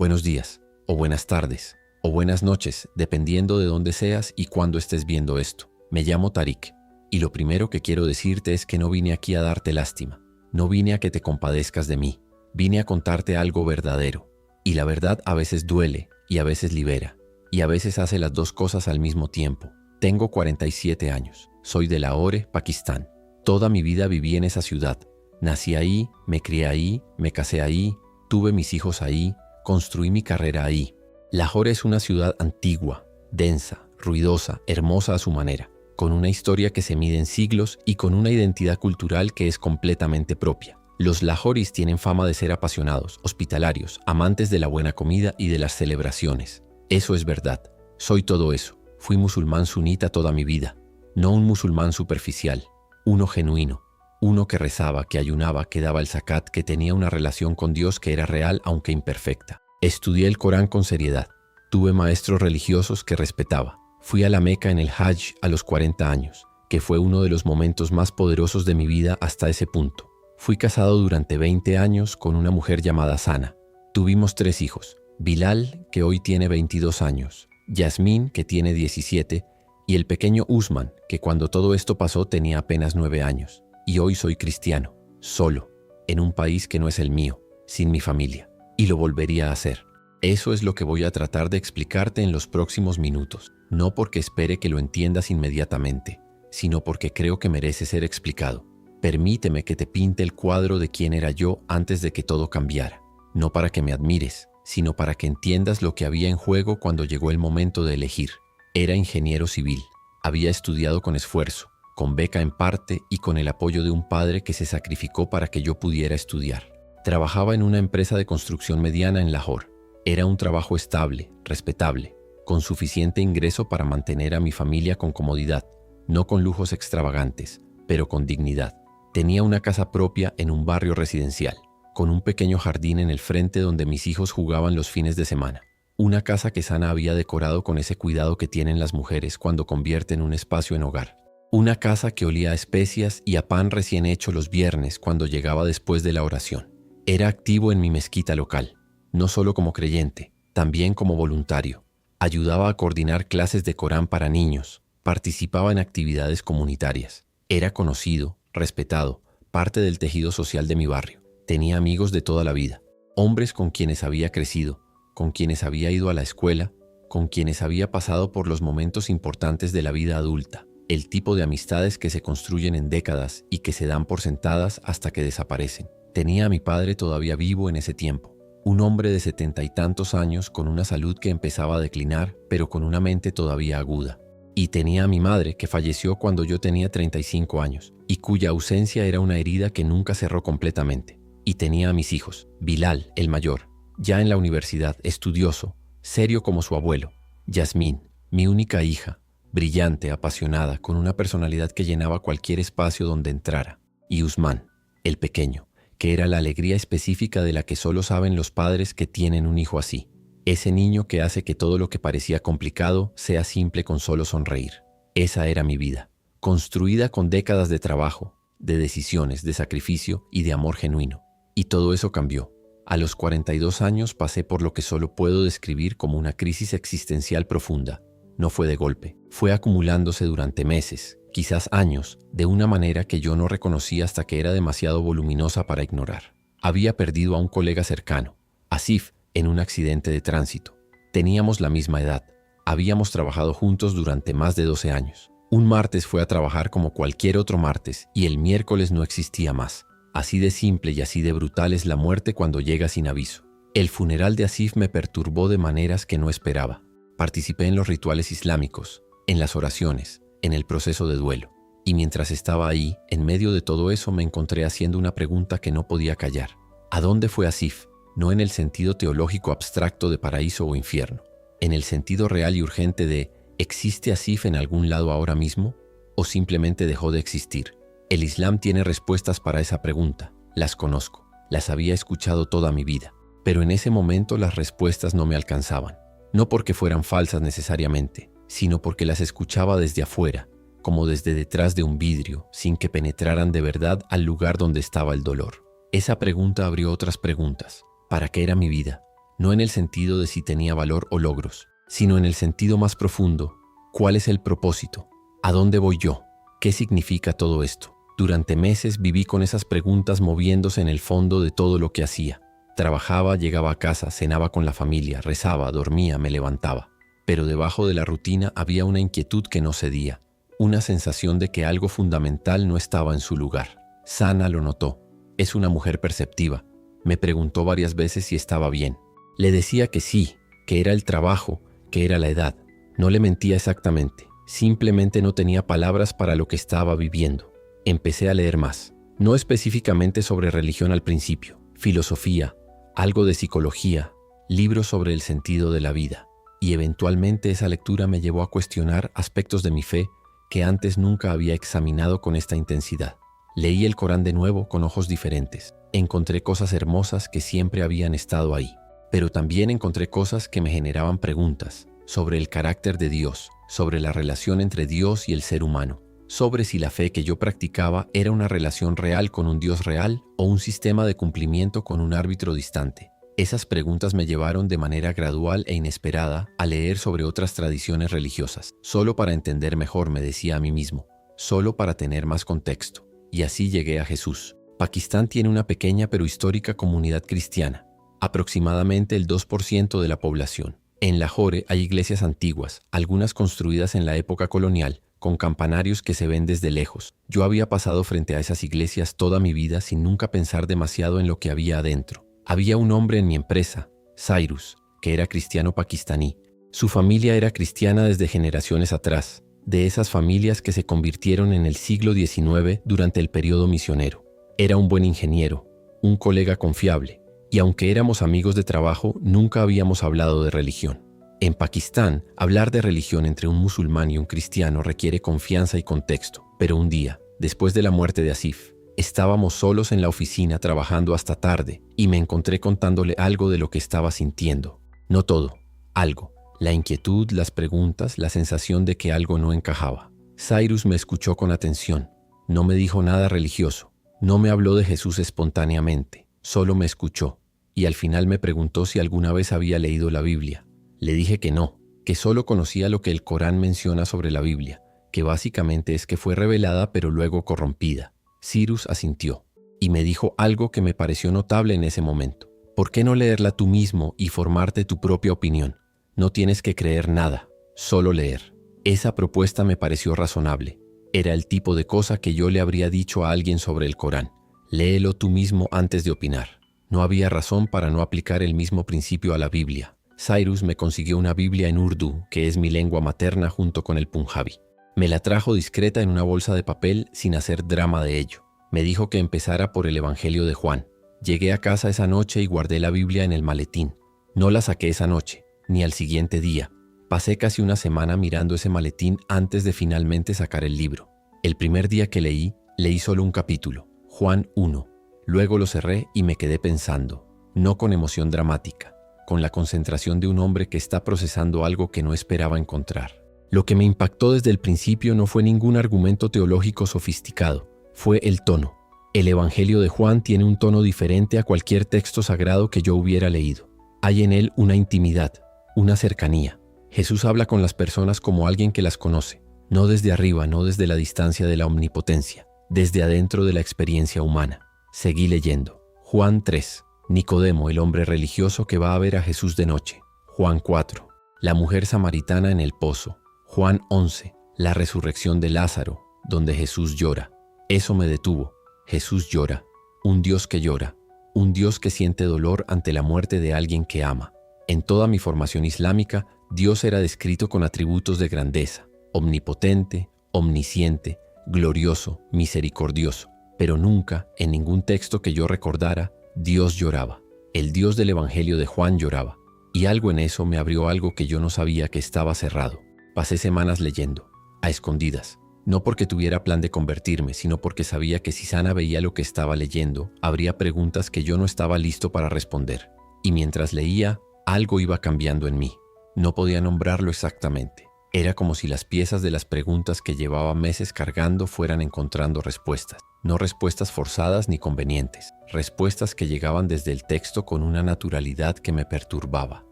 Buenos días, o buenas tardes, o buenas noches, dependiendo de dónde seas y cuándo estés viendo esto. Me llamo Tarik, y lo primero que quiero decirte es que no vine aquí a darte lástima. No vine a que te compadezcas de mí. Vine a contarte algo verdadero. Y la verdad a veces duele, y a veces libera, y a veces hace las dos cosas al mismo tiempo. Tengo 47 años. Soy de Lahore, Pakistán. Toda mi vida viví en esa ciudad. Nací ahí, me crié ahí, me casé ahí, tuve mis hijos ahí, construí mi carrera ahí. Lahore es una ciudad antigua, densa, ruidosa, hermosa a su manera, con una historia que se mide en siglos y con una identidad cultural que es completamente propia. Los lahoris tienen fama de ser apasionados, hospitalarios, amantes de la buena comida y de las celebraciones. Eso es verdad. Soy todo eso. Fui musulmán sunita toda mi vida. No un musulmán superficial, uno genuino. Uno que rezaba, que ayunaba, que daba el zakat, que tenía una relación con Dios que era real aunque imperfecta. Estudié el Corán con seriedad. Tuve maestros religiosos que respetaba. Fui a la Meca en el Hajj a los 40 años, que fue uno de los momentos más poderosos de mi vida hasta ese punto. Fui casado durante 20 años con una mujer llamada Sana. Tuvimos 3 hijos. Bilal, que hoy tiene 22 años. Yasmín, que tiene 17. Y el pequeño Usman, que cuando todo esto pasó tenía apenas 9 años. Y hoy soy cristiano, solo, en un país que no es el mío, sin mi familia. Y lo volvería a hacer. Eso es lo que voy a tratar de explicarte en los próximos minutos. No porque espere que lo entiendas inmediatamente, sino porque creo que merece ser explicado. Permíteme que te pinte el cuadro de quién era yo antes de que todo cambiara. No para que me admires, sino para que entiendas lo que había en juego cuando llegó el momento de elegir. Era ingeniero civil. Había estudiado con esfuerzo, con beca en parte y con el apoyo de un padre que se sacrificó para que yo pudiera estudiar. Trabajaba en una empresa de construcción mediana en Lahore. Era un trabajo estable, respetable, con suficiente ingreso para mantener a mi familia con comodidad, no con lujos extravagantes, pero con dignidad. Tenía una casa propia en un barrio residencial, con un pequeño jardín en el frente donde mis hijos jugaban los fines de semana. Una casa que Sana había decorado con ese cuidado que tienen las mujeres cuando convierten un espacio en hogar. Una casa que olía a especias y a pan recién hecho los viernes cuando llegaba después de la oración. Era activo en mi mezquita local, no solo como creyente, también como voluntario. Ayudaba a coordinar clases de Corán para niños, participaba en actividades comunitarias. Era conocido, respetado, parte del tejido social de mi barrio. Tenía amigos de toda la vida, hombres con quienes había crecido, con quienes había ido a la escuela, con quienes había pasado por los momentos importantes de la vida adulta. El tipo de amistades que se construyen en décadas y que se dan por sentadas hasta que desaparecen. Tenía a mi padre todavía vivo en ese tiempo, un hombre de 70 y tantos años con una salud que empezaba a declinar, pero con una mente todavía aguda. Y tenía a mi madre que falleció cuando yo tenía 35 años y cuya ausencia era una herida que nunca cerró completamente. Y tenía a mis hijos, Bilal, el mayor, ya en la universidad, estudioso, serio como su abuelo. Yasmín, mi única hija, brillante, apasionada, con una personalidad que llenaba cualquier espacio donde entrara. Y Usman, el pequeño, que era la alegría específica de la que solo saben los padres que tienen un hijo así. Ese niño que hace que todo lo que parecía complicado sea simple con solo sonreír. Esa era mi vida, construida con décadas de trabajo, de decisiones, de sacrificio y de amor genuino. Y todo eso cambió. A los 42 años pasé por lo que solo puedo describir como una crisis existencial profunda. No fue de golpe, fue acumulándose durante meses, quizás años, de una manera que yo no reconocí hasta que era demasiado voluminosa para ignorar. Había perdido a un colega cercano, Asif, en un accidente de tránsito. Teníamos la misma edad, habíamos trabajado juntos durante más de 12 años. Un martes fue a trabajar como cualquier otro martes y el miércoles no existía más. Así de simple y así de brutal es la muerte cuando llega sin aviso. El funeral de Asif me perturbó de maneras que no esperaba. Participé en los rituales islámicos, en las oraciones, en el proceso de duelo. Y mientras estaba ahí, en medio de todo eso me encontré haciendo una pregunta que no podía callar. ¿A dónde fue Asif? No en el sentido teológico abstracto de paraíso o infierno. En el sentido real y urgente de ¿existe Asif en algún lado ahora mismo? ¿O simplemente dejó de existir? El Islam tiene respuestas para esa pregunta. Las conozco, las había escuchado toda mi vida. Pero en ese momento las respuestas no me alcanzaban. No porque fueran falsas necesariamente, sino porque las escuchaba desde afuera, como desde detrás de un vidrio, sin que penetraran de verdad al lugar donde estaba el dolor. Esa pregunta abrió otras preguntas. ¿Para qué era mi vida? no en el sentido de si tenía valor o logros, sino en el sentido más profundo. ¿Cuál es el propósito? ¿A dónde voy yo? ¿Qué significa todo esto? Durante meses viví con esas preguntas moviéndose en el fondo de todo lo que hacía. Trabajaba, llegaba a casa, cenaba con la familia, rezaba, dormía, me levantaba. Pero debajo de la rutina había una inquietud que no cedía, una sensación de que algo fundamental no estaba en su lugar. Sana lo notó. Es una mujer perceptiva. Me preguntó varias veces si estaba bien. Le decía que sí, que era el trabajo, que era la edad. No le mentía exactamente. Simplemente no tenía palabras para lo que estaba viviendo. Empecé a leer más. No específicamente sobre religión al principio. Filosofía, algo de psicología, libros sobre el sentido de la vida. Y eventualmente esa lectura me llevó a cuestionar aspectos de mi fe que antes nunca había examinado con esta intensidad. Leí el Corán de nuevo con ojos diferentes. Encontré cosas hermosas que siempre habían estado ahí. Pero también encontré cosas que me generaban preguntas sobre el carácter de Dios, sobre la relación entre Dios y el ser humano, sobre si la fe que yo practicaba era una relación real con un Dios real o un sistema de cumplimiento con un árbitro distante. Esas preguntas me llevaron de manera gradual e inesperada a leer sobre otras tradiciones religiosas, solo para entender mejor, me decía a mí mismo, solo para tener más contexto. Y así llegué a Jesús. Pakistán tiene una pequeña pero histórica comunidad cristiana, aproximadamente el 2% de la población. En Lahore hay iglesias antiguas, algunas construidas en la época colonial, con campanarios que se ven desde lejos. Yo había pasado frente a esas iglesias toda mi vida sin nunca pensar demasiado en lo que había adentro. Había un hombre en mi empresa, Cyrus, que era cristiano pakistaní. Su familia era cristiana desde generaciones atrás, de esas familias que se convirtieron en el siglo XIX durante el periodo misionero. Era un buen ingeniero, un colega confiable, y aunque éramos amigos de trabajo, nunca habíamos hablado de religión. En Pakistán, hablar de religión entre un musulmán y un cristiano requiere confianza y contexto, pero un día, después de la muerte de Asif, estábamos solos en la oficina trabajando hasta tarde y me encontré contándole algo de lo que estaba sintiendo. No todo, algo. La inquietud, las preguntas, la sensación de que algo no encajaba. Cyrus me escuchó con atención. No me dijo nada religioso. No me habló de Jesús espontáneamente. Solo me escuchó. Y al final me preguntó si alguna vez había leído la Biblia. Le dije que no, que solo conocía lo que el Corán menciona sobre la Biblia, que básicamente es que fue revelada pero luego corrompida. Cyrus asintió y me dijo algo que me pareció notable en ese momento. ¿Por qué no leerla tú mismo y formarte tu propia opinión? No tienes que creer nada, solo leer. Esa propuesta me pareció razonable. Era el tipo de cosa que yo le habría dicho a alguien sobre el Corán. Léelo tú mismo antes de opinar. No había razón para no aplicar el mismo principio a la Biblia. Cyrus me consiguió una Biblia en Urdu, que es mi lengua materna junto con el Punjabi. Me la trajo discreta en una bolsa de papel sin hacer drama de ello. Me dijo que empezara por el Evangelio de Juan. Llegué a casa esa noche y guardé la Biblia en el maletín. No la saqué esa noche, ni al siguiente día. Pasé casi una semana mirando ese maletín antes de finalmente sacar el libro. El primer día que leí solo un capítulo, Juan 1. Luego lo cerré y me quedé pensando, no con emoción dramática, con la concentración de un hombre que está procesando algo que no esperaba encontrar. Lo que me impactó desde el principio no fue ningún argumento teológico sofisticado, fue el tono. El Evangelio de Juan tiene un tono diferente a cualquier texto sagrado que yo hubiera leído. Hay en él una intimidad, una cercanía. Jesús habla con las personas como alguien que las conoce, no desde arriba, no desde la distancia de la omnipotencia, desde adentro de la experiencia humana. Seguí leyendo. Juan 3. Nicodemo, el hombre religioso que va a ver a Jesús de noche. Juan 4. La mujer samaritana en el pozo. Juan 11. La resurrección de Lázaro, donde Jesús llora. Eso me detuvo. Jesús llora. Un Dios que llora. Un Dios que siente dolor ante la muerte de alguien que ama. En toda mi formación islámica, Dios era descrito con atributos de grandeza. Omnipotente, omnisciente, glorioso, misericordioso. Pero nunca, en ningún texto que yo recordara, Dios lloraba. El Dios del Evangelio de Juan lloraba. Y algo en eso me abrió algo que yo no sabía que estaba cerrado. Pasé semanas leyendo, a escondidas. No porque tuviera plan de convertirme, sino porque sabía que si Sana veía lo que estaba leyendo, habría preguntas que yo no estaba listo para responder. Y mientras leía, algo iba cambiando en mí. No podía nombrarlo exactamente. Era como si las piezas de las preguntas que llevaba meses cargando fueran encontrando respuestas. no respuestas forzadas ni convenientes, respuestas que llegaban desde el texto con una naturalidad que me perturbaba.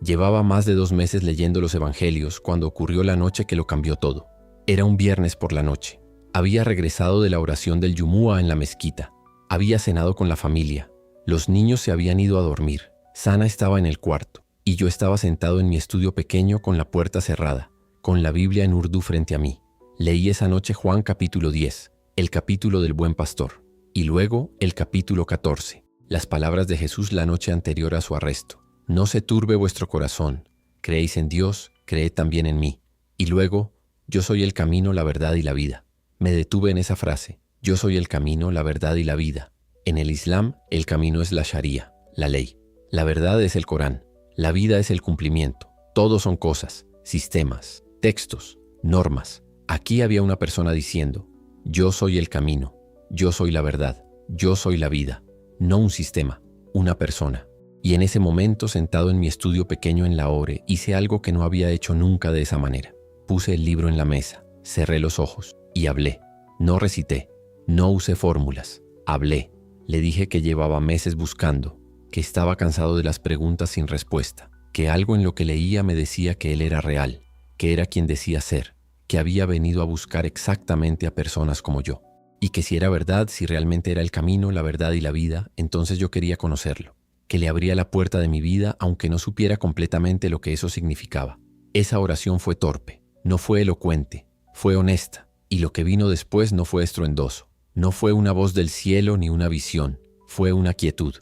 Llevaba más de 2 meses leyendo los evangelios cuando ocurrió la noche que lo cambió todo. Era un viernes por la noche. Había regresado de la oración del Yumúa en la mezquita. Había cenado con la familia. Los niños se habían ido a dormir. Sana estaba en el cuarto y yo estaba sentado en mi estudio pequeño con la puerta cerrada, con la Biblia en urdú frente a mí. Leí esa noche Juan capítulo 10, el capítulo del buen pastor, y luego el capítulo 14, las palabras de Jesús la noche anterior a su arresto. No se turbe vuestro corazón, creéis en Dios, creed también en mí. Y luego, yo soy el camino, la verdad y la vida. Me detuve en esa frase, yo soy el camino, la verdad y la vida. En el Islam, el camino es la Sharia, la ley. La verdad es el Corán, la vida es el cumplimiento. Todos son cosas, sistemas, textos, normas. Aquí había una persona diciendo, yo soy el camino, yo soy la verdad, yo soy la vida. No un sistema, una persona. Y en ese momento, sentado en mi estudio pequeño en Lahore, hice algo que no había hecho nunca de esa manera. Puse el libro en la mesa, cerré los ojos y hablé. No recité, no usé fórmulas, hablé. Le dije que llevaba meses buscando, que estaba cansado de las preguntas sin respuesta, que algo en lo que leía me decía que él era real, que era quien decía ser, que había venido a buscar exactamente a personas como yo, y que si era verdad, si realmente era el camino, la verdad y la vida, entonces yo quería conocerlo, que le abría la puerta de mi vida aunque no supiera completamente lo que eso significaba. Esa oración fue torpe, no fue elocuente, fue honesta, y lo que vino después no fue estruendoso, no fue una voz del cielo ni una visión, fue una quietud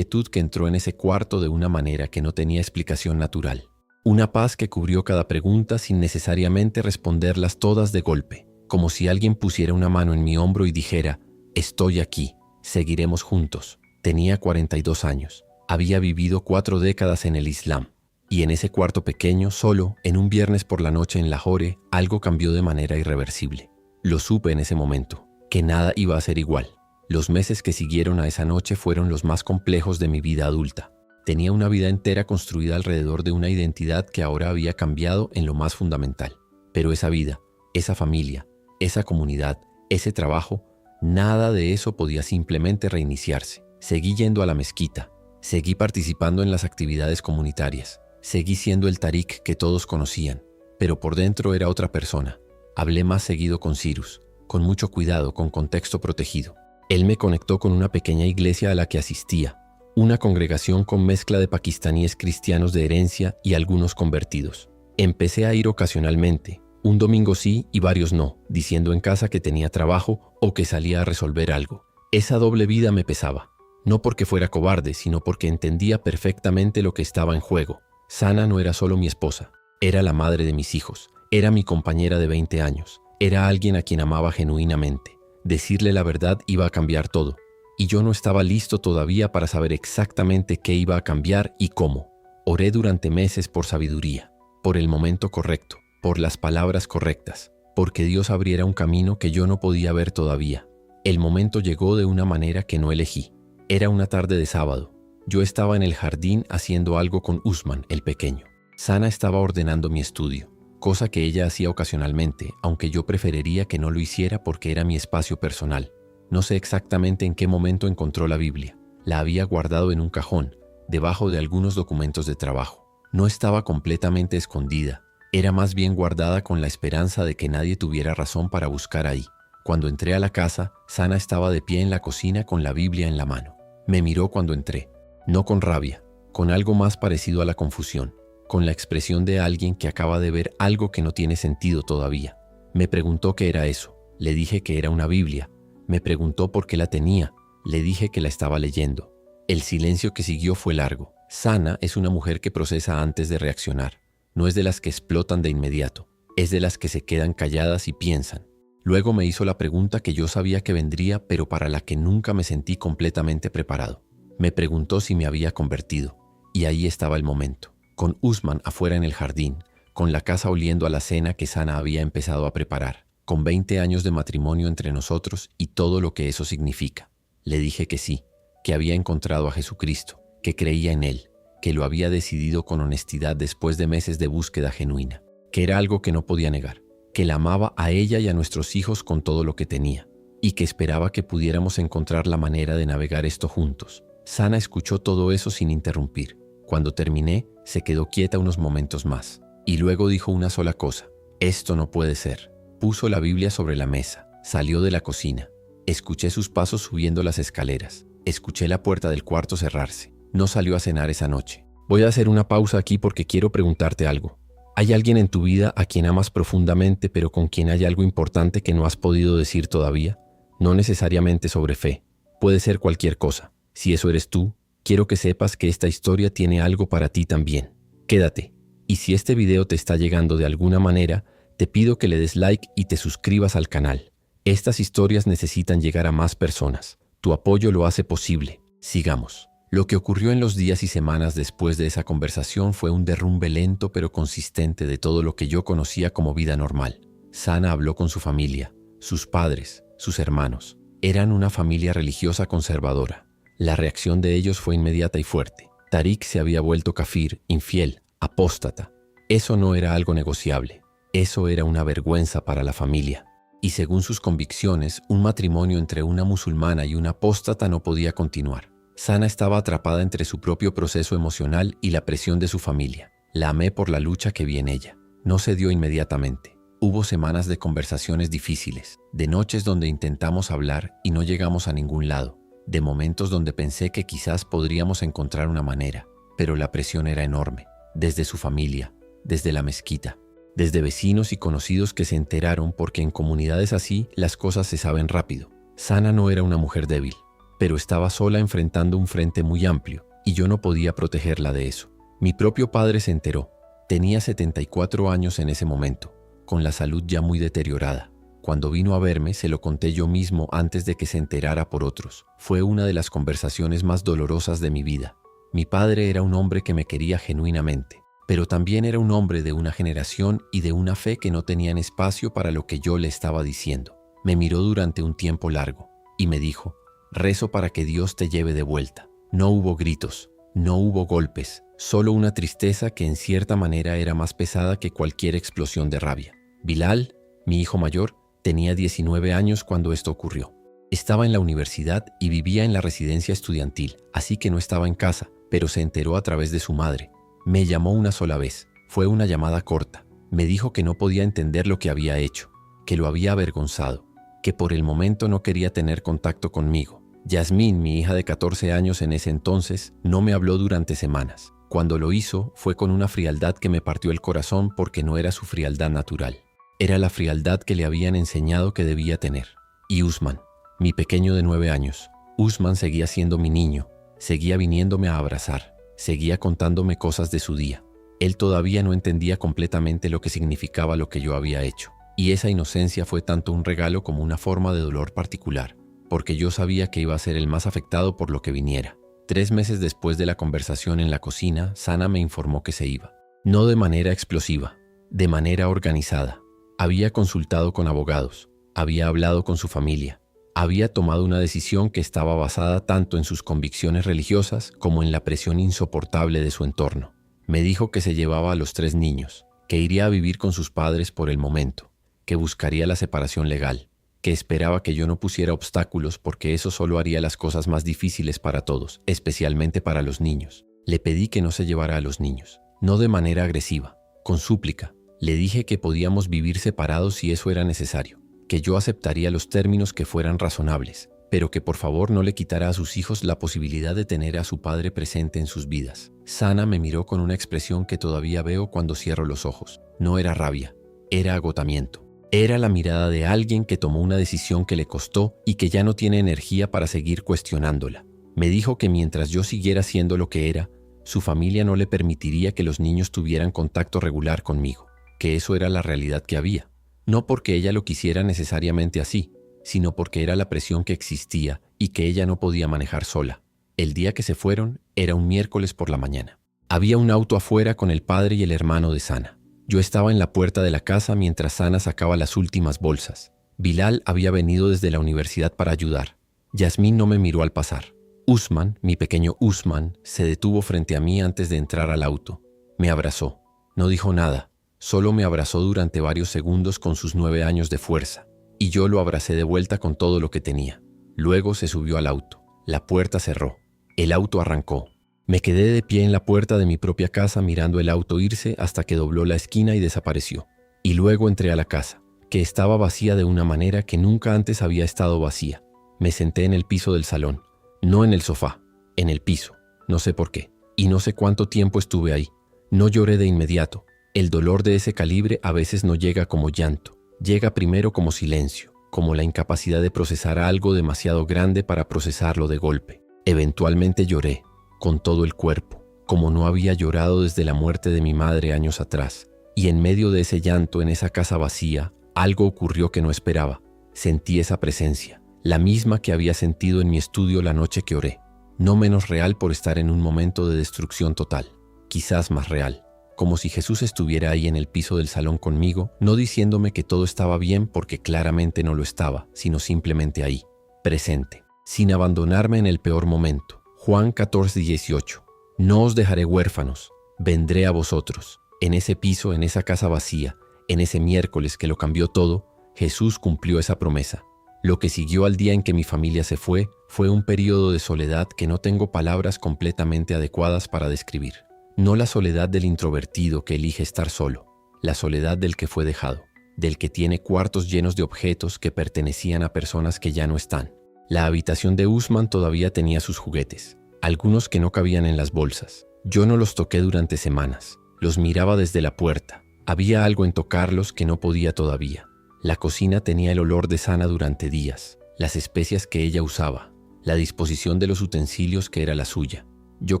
que entró en ese cuarto de una manera que no tenía explicación natural. Una paz que cubrió cada pregunta sin necesariamente responderlas todas de golpe, como si alguien pusiera una mano en mi hombro y dijera, estoy aquí, seguiremos juntos. Tenía 42 años, había vivido 4 décadas en el Islam, y en ese cuarto pequeño, solo, en un viernes por la noche en Lahore, algo cambió de manera irreversible. Lo supe en ese momento, que nada iba a ser igual. Los meses que siguieron a esa noche fueron los más complejos de mi vida adulta. Tenía una vida entera construida alrededor de una identidad que ahora había cambiado en lo más fundamental. Pero esa vida, esa familia, esa comunidad, ese trabajo, nada de eso podía simplemente reiniciarse. Seguí yendo a la mezquita, seguí participando en las actividades comunitarias, seguí siendo el Tariq que todos conocían, pero por dentro era otra persona. Hablé más seguido con Cyrus, con mucho cuidado, con contexto protegido. Él me conectó con una pequeña iglesia a la que asistía, una congregación con mezcla de pakistaníes cristianos de herencia y algunos convertidos. Empecé a ir ocasionalmente, un domingo sí y varios no, diciendo en casa que tenía trabajo o que salía a resolver algo. Esa doble vida me pesaba, no porque fuera cobarde, sino porque entendía perfectamente lo que estaba en juego. Sana no era solo mi esposa, era la madre de mis hijos, era mi compañera de 20 años, era alguien a quien amaba genuinamente. Decirle la verdad iba a cambiar todo, y yo no estaba listo todavía para saber exactamente qué iba a cambiar y cómo. Oré durante meses por sabiduría, por el momento correcto, por las palabras correctas, porque Dios abriera un camino que yo no podía ver todavía. El momento llegó de una manera que no elegí. Era una tarde de sábado. Yo estaba en el jardín haciendo algo con Usman, el pequeño. Sana estaba ordenando mi estudio, cosa que ella hacía ocasionalmente, aunque yo preferiría que no lo hiciera porque era mi espacio personal. No sé exactamente en qué momento encontró la Biblia. La había guardado en un cajón, debajo de algunos documentos de trabajo. No estaba completamente escondida, era más bien guardada con la esperanza de que nadie tuviera razón para buscar ahí. Cuando entré a la casa, Sana estaba de pie en la cocina con la Biblia en la mano. Me miró cuando entré, no con rabia, con algo más parecido a la confusión, con la expresión de alguien que acaba de ver algo que no tiene sentido todavía. Me preguntó qué era eso. Le dije que era una Biblia. Me preguntó por qué la tenía. Le dije que la estaba leyendo. El silencio que siguió fue largo. Sana es una mujer que procesa antes de reaccionar. No es de las que explotan de inmediato. Es de las que se quedan calladas y piensan. Luego me hizo la pregunta que yo sabía que vendría, pero para la que nunca me sentí completamente preparado. Me preguntó si me había convertido. Y ahí estaba el momento. Con Usman afuera en el jardín, con la casa oliendo a la cena que Sana había empezado a preparar, con 20 años de matrimonio entre nosotros y todo lo que eso significa. Le dije que sí, que había encontrado a Jesucristo, que creía en Él, que lo había decidido con honestidad después de meses de búsqueda genuina, que era algo que no podía negar, que la amaba a ella y a nuestros hijos con todo lo que tenía. y que esperaba que pudiéramos encontrar la manera de navegar esto juntos. Sana escuchó todo eso sin interrumpir. Cuando terminé, se quedó quieta unos momentos más, y luego dijo una sola cosa: «Esto no puede ser». Puso la Biblia sobre la mesa, salió de la cocina. Escuché sus pasos subiendo las escaleras. Escuché la puerta del cuarto cerrarse. No salió a cenar esa noche. Voy a hacer una pausa aquí porque quiero preguntarte algo. ¿Hay alguien en tu vida a quien amas profundamente, pero con quien hay algo importante que no has podido decir todavía? No necesariamente sobre fe. Puede ser cualquier cosa. Si eso eres tú, quiero que sepas que esta historia tiene algo para ti también. Quédate. Y si este video te está llegando de alguna manera, te pido que le des like y te suscribas al canal. Estas historias necesitan llegar a más personas. Tu apoyo lo hace posible. Sigamos. Lo que ocurrió en los días y semanas después de esa conversación fue un derrumbe lento pero consistente de todo lo que yo conocía como vida normal. Sana habló con su familia, sus padres, sus hermanos. Eran una familia religiosa conservadora. La reacción de ellos fue inmediata y fuerte. Tariq se había vuelto kafir, infiel, apóstata. Eso no era algo negociable. Eso era una vergüenza para la familia. Y según sus convicciones, un matrimonio entre una musulmana y un apóstata no podía continuar. Sana estaba atrapada entre su propio proceso emocional y la presión de su familia. La amé por la lucha que vi en ella. No se dio inmediatamente. Hubo semanas de conversaciones difíciles, de noches donde intentamos hablar y no llegamos a ningún lado, de momentos donde pensé que quizás podríamos encontrar una manera, pero la presión era enorme, desde su familia, desde la mezquita, desde vecinos y conocidos que se enteraron porque en comunidades así las cosas se saben rápido. Sana no era una mujer débil, pero estaba sola enfrentando un frente muy amplio y yo no podía protegerla de eso. Mi propio padre se enteró. Tenía 74 años en ese momento, con la salud ya muy deteriorada. Cuando vino a verme, se lo conté yo mismo antes de que se enterara por otros. Fue una de las conversaciones más dolorosas de mi vida. Mi padre era un hombre que me quería genuinamente, pero también era un hombre de una generación y de una fe que no tenían espacio para lo que yo le estaba diciendo. Me miró durante un tiempo largo y me dijo: «Rezo para que Dios te lleve de vuelta». No hubo gritos, no hubo golpes, solo una tristeza que en cierta manera era más pesada que cualquier explosión de rabia. Bilal, mi hijo mayor, tenía 19 años cuando esto ocurrió. Estaba en la universidad y vivía en la residencia estudiantil, así que no estaba en casa, pero se enteró a través de su madre. Me llamó una sola vez. Fue una llamada corta. Me dijo que no podía entender lo que había hecho, que lo había avergonzado, que por el momento no quería tener contacto conmigo. Yasmín, mi hija de 14 años en ese entonces, no me habló durante semanas. Cuando lo hizo, fue con una frialdad que me partió el corazón porque no era su frialdad natural. Era la frialdad que le habían enseñado que debía tener. Y Usman, mi pequeño de 9 años. Usman seguía siendo mi niño, seguía viniéndome a abrazar, seguía contándome cosas de su día. Él todavía no entendía completamente lo que significaba lo que yo había hecho. Y esa inocencia fue tanto un regalo como una forma de dolor particular, porque yo sabía que iba a ser el más afectado por lo que viniera. 3 meses después de la conversación en la cocina, Sana me informó que se iba. No de manera explosiva, de manera organizada. Había consultado con abogados, había hablado con su familia, había tomado una decisión que estaba basada tanto en sus convicciones religiosas como en la presión insoportable de su entorno. Me dijo que se llevaba a los 3 niños, que iría a vivir con sus padres por el momento, que buscaría la separación legal, que esperaba que yo no pusiera obstáculos porque eso solo haría las cosas más difíciles para todos, especialmente para los niños. Le pedí que no se llevara a los niños, no de manera agresiva, con súplica. Le dije que podíamos vivir separados si eso era necesario, que yo aceptaría los términos que fueran razonables, pero que por favor no le quitara a sus hijos la posibilidad de tener a su padre presente en sus vidas. Sana me miró con una expresión que todavía veo cuando cierro los ojos. No era rabia, era agotamiento. Era la mirada de alguien que tomó una decisión que le costó y que ya no tiene energía para seguir cuestionándola. Me dijo que mientras yo siguiera siendo lo que era, su familia no le permitiría que los niños tuvieran contacto regular conmigo, que eso era la realidad que había. No porque ella lo quisiera necesariamente así, sino porque era la presión que existía y que ella no podía manejar sola. El día que se fueron era un miércoles por la mañana. Había un auto afuera con el padre y el hermano de Sana. Yo estaba en la puerta de la casa mientras Sana sacaba las últimas bolsas. Bilal había venido desde la universidad para ayudar. Yasmín no me miró al pasar. Usman, mi pequeño Usman, se detuvo frente a mí antes de entrar al auto. Me abrazó. No dijo nada. Solo me abrazó durante varios segundos con sus 9 años de fuerza. y yo lo abracé de vuelta con todo lo que tenía. Luego se subió al auto. La puerta cerró. El auto arrancó. Me quedé de pie en la puerta de mi propia casa mirando el auto irse hasta que dobló la esquina y desapareció. Y luego entré a la casa, que estaba vacía de una manera que nunca antes había estado vacía. Me senté en el piso del salón, no en el sofá, en el piso, no sé por qué, y no sé cuánto tiempo estuve ahí. No lloré de inmediato. El dolor de ese calibre a veces no llega como llanto, llega primero como silencio, como la incapacidad de procesar algo demasiado grande para procesarlo de golpe. Eventualmente lloré, con todo el cuerpo, como no había llorado desde la muerte de mi madre años atrás. Y en medio de ese llanto, en esa casa vacía, algo ocurrió que no esperaba. Sentí esa presencia, la misma que había sentido en mi estudio la noche que oré. No menos real por estar en un momento de destrucción total, quizás más real. Como si Jesús estuviera ahí en el piso del salón conmigo, no diciéndome que todo estaba bien porque claramente no lo estaba, sino simplemente ahí, presente, sin abandonarme en el peor momento. Juan 14:18. No os dejaré huérfanos, vendré a vosotros. En ese piso, en esa casa vacía, en ese miércoles que lo cambió todo, Jesús cumplió esa promesa. Lo que siguió al día en que mi familia se fue un periodo de soledad que no tengo palabras completamente adecuadas para describir. No la soledad del introvertido que elige estar solo, la soledad del que fue dejado, del que tiene cuartos llenos de objetos que pertenecían a personas que ya no están. La habitación de Usman todavía tenía sus juguetes, algunos que no cabían en las bolsas. Yo no los toqué durante semanas, los miraba desde la puerta. Había algo en tocarlos que no podía todavía. La cocina tenía el olor de Sana durante días, las especias que ella usaba, la disposición de los utensilios que era la suya. Yo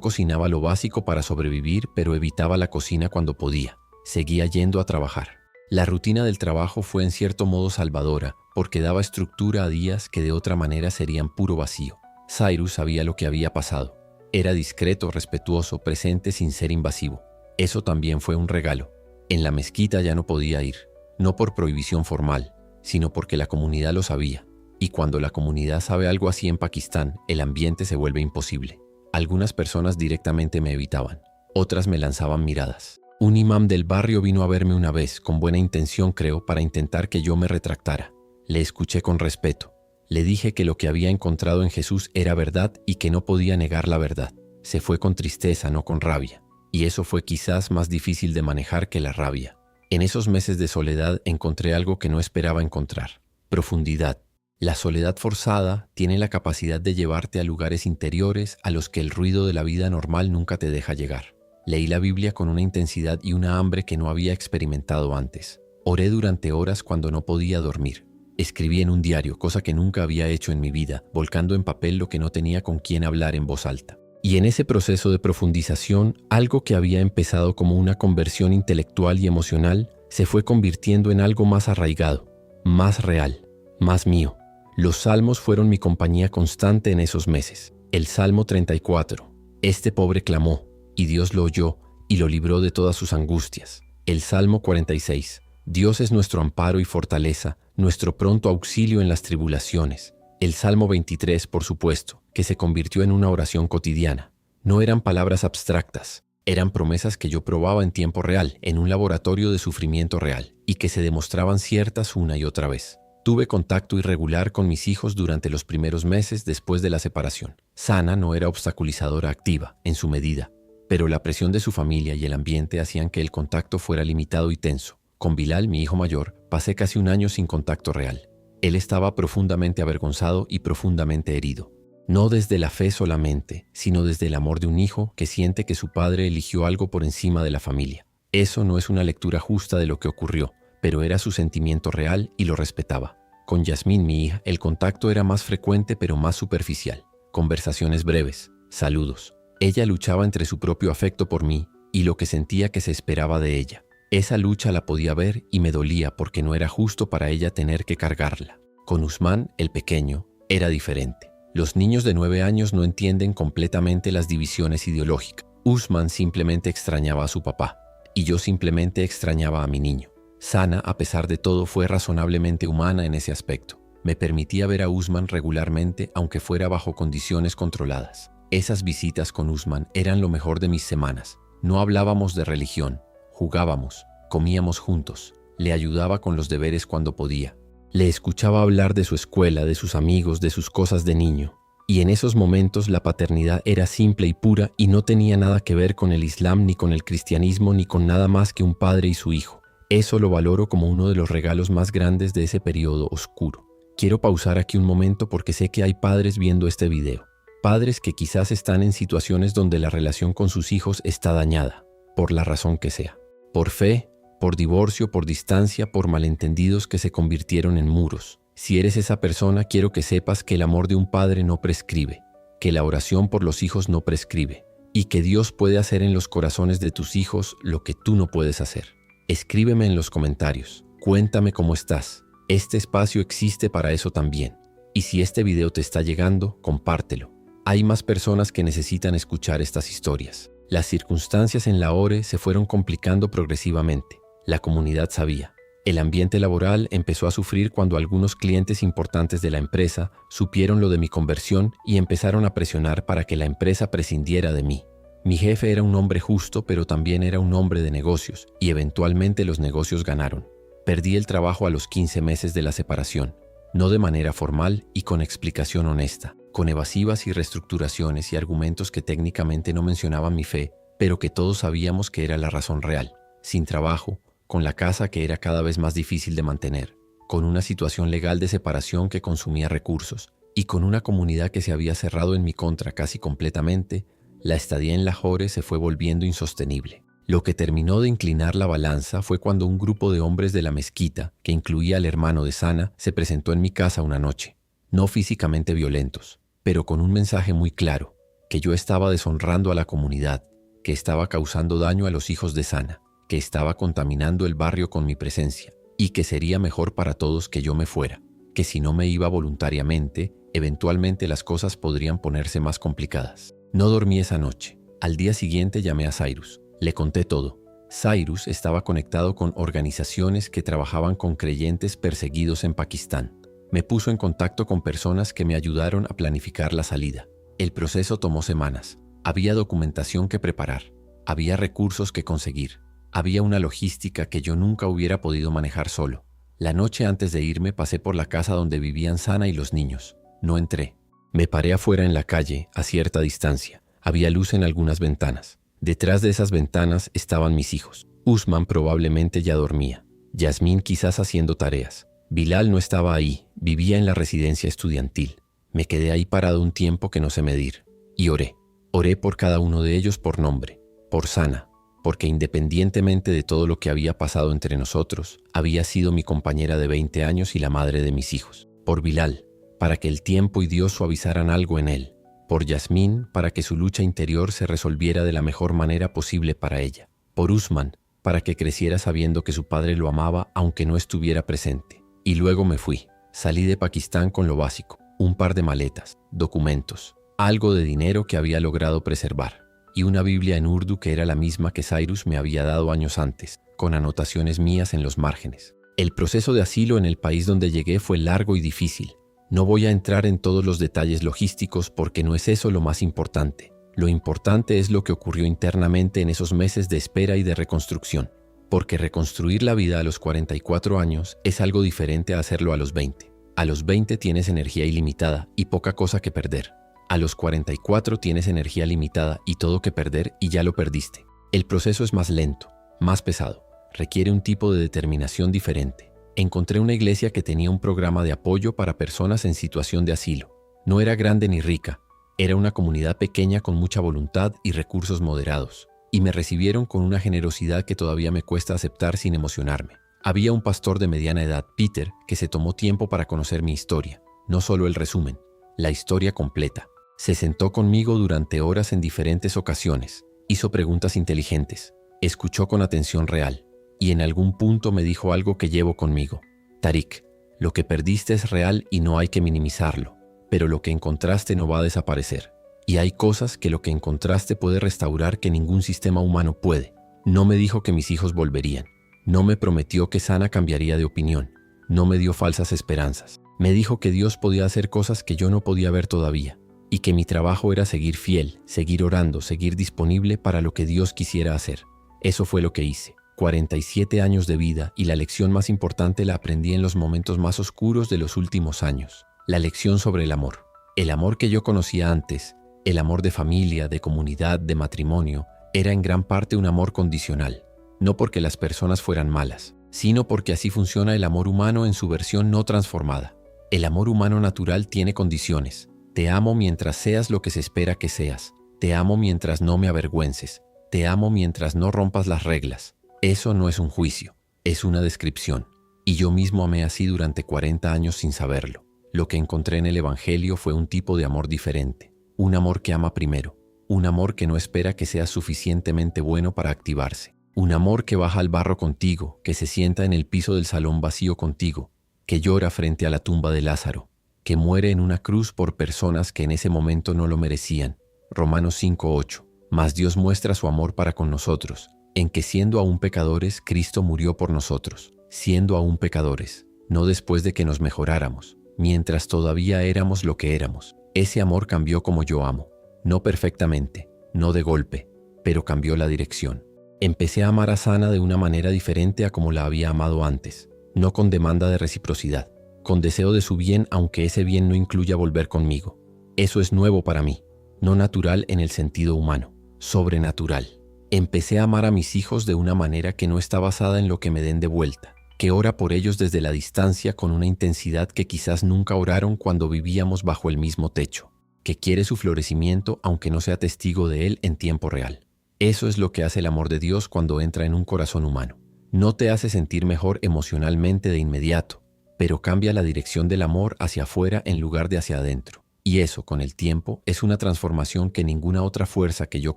cocinaba lo básico para sobrevivir, pero evitaba la cocina cuando podía. Seguía yendo a trabajar. La rutina del trabajo fue en cierto modo salvadora, porque daba estructura a días que de otra manera serían puro vacío. Cyrus sabía lo que había pasado. Era discreto, respetuoso, presente sin ser invasivo. Eso también fue un regalo. En la mezquita ya no podía ir, no por prohibición formal, sino porque la comunidad lo sabía. Y cuando la comunidad sabe algo así en Pakistán, el ambiente se vuelve imposible. Algunas personas directamente me evitaban, otras me lanzaban miradas. Un imam del barrio vino a verme una vez, con buena intención creo, para intentar que yo me retractara. Le escuché con respeto. Le dije que lo que había encontrado en Jesús era verdad y que no podía negar la verdad. Se fue con tristeza, no con rabia. Y eso fue quizás más difícil de manejar que la rabia. En esos meses de soledad encontré algo que no esperaba encontrar: profundidad. La soledad forzada tiene la capacidad de llevarte a lugares interiores a los que el ruido de la vida normal nunca te deja llegar. Leí la Biblia con una intensidad y una hambre que no había experimentado antes. Oré durante horas cuando no podía dormir. Escribí en un diario, cosa que nunca había hecho en mi vida, volcando en papel lo que no tenía con quién hablar en voz alta. Y en ese proceso de profundización, algo que había empezado como una conversión intelectual y emocional, se fue convirtiendo en algo más arraigado, más real, más mío. Los salmos fueron mi compañía constante en esos meses. El Salmo 34. Este pobre clamó, y Dios lo oyó, y lo libró de todas sus angustias. El Salmo 46. Dios es nuestro amparo y fortaleza, nuestro pronto auxilio en las tribulaciones. El Salmo 23, por supuesto, que se convirtió en una oración cotidiana. No eran palabras abstractas, eran promesas que yo probaba en tiempo real, en un laboratorio de sufrimiento real, y que se demostraban ciertas una y otra vez. Tuve contacto irregular con mis hijos durante los primeros meses después de la separación. Sana no era obstaculizadora activa, en su medida, pero la presión de su familia y el ambiente hacían que el contacto fuera limitado y tenso. Con Bilal, mi hijo mayor, pasé casi un año sin contacto real. Él estaba profundamente avergonzado y profundamente herido. No desde la fe solamente, sino desde el amor de un hijo que siente que su padre eligió algo por encima de la familia. Eso no es una lectura justa de lo que ocurrió, pero era su sentimiento real y lo respetaba. Con Yasmín, mi hija, el contacto era más frecuente pero más superficial. Conversaciones breves, saludos. Ella luchaba entre su propio afecto por mí y lo que sentía que se esperaba de ella. Esa lucha la podía ver y me dolía porque no era justo para ella tener que cargarla. Con Usman, el pequeño, era diferente. Los niños de 9 años no entienden completamente las divisiones ideológicas. Usman simplemente extrañaba a su papá y yo simplemente extrañaba a mi niño. Sana, a pesar de todo, fue razonablemente humana en ese aspecto. Me permitía ver a Usman regularmente, aunque fuera bajo condiciones controladas. Esas visitas con Usman eran lo mejor de mis semanas. No hablábamos de religión, jugábamos, comíamos juntos, le ayudaba con los deberes cuando podía. Le escuchaba hablar de su escuela, de sus amigos, de sus cosas de niño. Y en esos momentos la paternidad era simple y pura y no tenía nada que ver con el Islam, ni con el cristianismo, ni con nada más que un padre y su hijo. Eso lo valoro como uno de los regalos más grandes de ese periodo oscuro. Quiero pausar aquí un momento porque sé que hay padres viendo este video. Padres que quizás están en situaciones donde la relación con sus hijos está dañada, por la razón que sea. Por fe, por divorcio, por distancia, por malentendidos que se convirtieron en muros. Si eres esa persona, quiero que sepas que el amor de un padre no prescribe, que la oración por los hijos no prescribe, y que Dios puede hacer en los corazones de tus hijos lo que tú no puedes hacer. Escríbeme en los comentarios, cuéntame cómo estás. Este espacio existe para eso también. Y si este video te está llegando, compártelo. Hay más personas que necesitan escuchar estas historias. Las circunstancias en Lahore se fueron complicando progresivamente. La comunidad sabía. El ambiente laboral empezó a sufrir cuando algunos clientes importantes de la empresa supieron lo de mi conversión y empezaron a presionar para que la empresa prescindiera de mí. Mi jefe era un hombre justo, pero también era un hombre de negocios, y eventualmente los negocios ganaron. Perdí el trabajo a los 15 meses de la separación, no de manera formal y con explicación honesta, con evasivas y reestructuraciones y argumentos que técnicamente no mencionaban mi fe, pero que todos sabíamos que era la razón real. Sin trabajo, con la casa que era cada vez más difícil de mantener, con una situación legal de separación que consumía recursos y con una comunidad que se había cerrado en mi contra casi completamente, la estadía en Lahore se fue volviendo insostenible. Lo que terminó de inclinar la balanza fue cuando un grupo de hombres de la mezquita, que incluía al hermano de Sana, se presentó en mi casa una noche. No físicamente violentos, pero con un mensaje muy claro, que yo estaba deshonrando a la comunidad, que estaba causando daño a los hijos de Sana, que estaba contaminando el barrio con mi presencia y que sería mejor para todos que yo me fuera, que si no me iba voluntariamente, eventualmente las cosas podrían ponerse más complicadas. No dormí esa noche. Al día siguiente llamé a Cyrus. Le conté todo. Cyrus estaba conectado con organizaciones que trabajaban con creyentes perseguidos en Pakistán. Me puso en contacto con personas que me ayudaron a planificar la salida. El proceso tomó semanas. Había documentación que preparar. Había recursos que conseguir. Había una logística que yo nunca hubiera podido manejar solo. La noche antes de irme pasé por la casa donde vivían Sana y los niños. No entré. Me paré afuera en la calle, a cierta distancia. Había luz en algunas ventanas. Detrás de esas ventanas estaban mis hijos. Usman probablemente ya dormía. Yasmín quizás haciendo tareas. Bilal no estaba ahí, vivía en la residencia estudiantil. Me quedé ahí parado un tiempo que no sé medir. Y oré. Oré por cada uno de ellos por nombre. Por Sana. Porque independientemente de todo lo que había pasado entre nosotros, había sido mi compañera de 20 años y la madre de mis hijos. Por Bilal, para que el tiempo y Dios suavizaran algo en él. Por Yasmín, para que su lucha interior se resolviera de la mejor manera posible para ella. Por Usman, para que creciera sabiendo que su padre lo amaba aunque no estuviera presente. Y luego me fui. Salí de Pakistán con lo básico, un par de maletas, documentos, algo de dinero que había logrado preservar. Y una Biblia en urdu que era la misma que Cyrus me había dado años antes, con anotaciones mías en los márgenes. El proceso de asilo en el país donde llegué fue largo y difícil. No voy a entrar en todos los detalles logísticos porque no es eso lo más importante. Lo importante es lo que ocurrió internamente en esos meses de espera y de reconstrucción. Porque reconstruir la vida a los 44 años es algo diferente a hacerlo a los 20. A los 20 tienes energía ilimitada y poca cosa que perder. A los 44 tienes energía limitada y todo que perder y ya lo perdiste. El proceso es más lento, más pesado, requiere un tipo de determinación diferente. Encontré una iglesia que tenía un programa de apoyo para personas en situación de asilo. No era grande ni rica, era una comunidad pequeña con mucha voluntad y recursos moderados. Y me recibieron con una generosidad que todavía me cuesta aceptar sin emocionarme. Había un pastor de mediana edad, Peter, que se tomó tiempo para conocer mi historia, no solo el resumen, la historia completa. Se sentó conmigo durante horas en diferentes ocasiones, hizo preguntas inteligentes, escuchó con atención real y en algún punto me dijo algo que llevo conmigo. Tariq, lo que perdiste es real y no hay que minimizarlo, pero lo que encontraste no va a desaparecer. Y hay cosas que lo que encontraste puede restaurar que ningún sistema humano puede. No me dijo que mis hijos volverían. No me prometió que Sana cambiaría de opinión. No me dio falsas esperanzas. Me dijo que Dios podía hacer cosas que yo no podía ver todavía. Y que mi trabajo era seguir fiel, seguir orando, seguir disponible para lo que Dios quisiera hacer. Eso fue lo que hice. 47 años de vida, y la lección más importante la aprendí en los momentos más oscuros de los últimos años. La lección sobre el amor. El amor que yo conocía antes, el amor de familia, de comunidad, de matrimonio, era en gran parte un amor condicional. No porque las personas fueran malas, sino porque así funciona el amor humano en su versión no transformada. El amor humano natural tiene condiciones. Te amo mientras seas lo que se espera que seas. Te amo mientras no me avergüences. Te amo mientras no rompas las reglas. Eso no es un juicio, es una descripción. Y yo mismo amé así durante 40 años sin saberlo. Lo que encontré en el Evangelio fue un tipo de amor diferente. Un amor que ama primero. Un amor que no espera que seas suficientemente bueno para activarse. Un amor que baja al barro contigo, que se sienta en el piso del salón vacío contigo, que llora frente a la tumba de Lázaro, que muere en una cruz por personas que en ese momento no lo merecían. Romanos 5:8. Mas Dios muestra su amor para con nosotros, en que siendo aún pecadores, Cristo murió por nosotros. Siendo aún pecadores, no después de que nos mejoráramos, mientras todavía éramos lo que éramos. Ese amor cambió como yo amo. No perfectamente, no de golpe, pero cambió la dirección. Empecé a amar a Sana de una manera diferente a como la había amado antes, no con demanda de reciprocidad, con deseo de su bien, aunque ese bien no incluya volver conmigo. Eso es nuevo para mí, no natural en el sentido humano, sobrenatural. Empecé a amar a mis hijos de una manera que no está basada en lo que me den de vuelta, que ora por ellos desde la distancia con una intensidad que quizás nunca oraron cuando vivíamos bajo el mismo techo, que quiere su florecimiento aunque no sea testigo de él en tiempo real. Eso es lo que hace el amor de Dios cuando entra en un corazón humano. No te hace sentir mejor emocionalmente de inmediato, pero cambia la dirección del amor hacia afuera en lugar de hacia adentro. Y eso, con el tiempo, es una transformación que ninguna otra fuerza que yo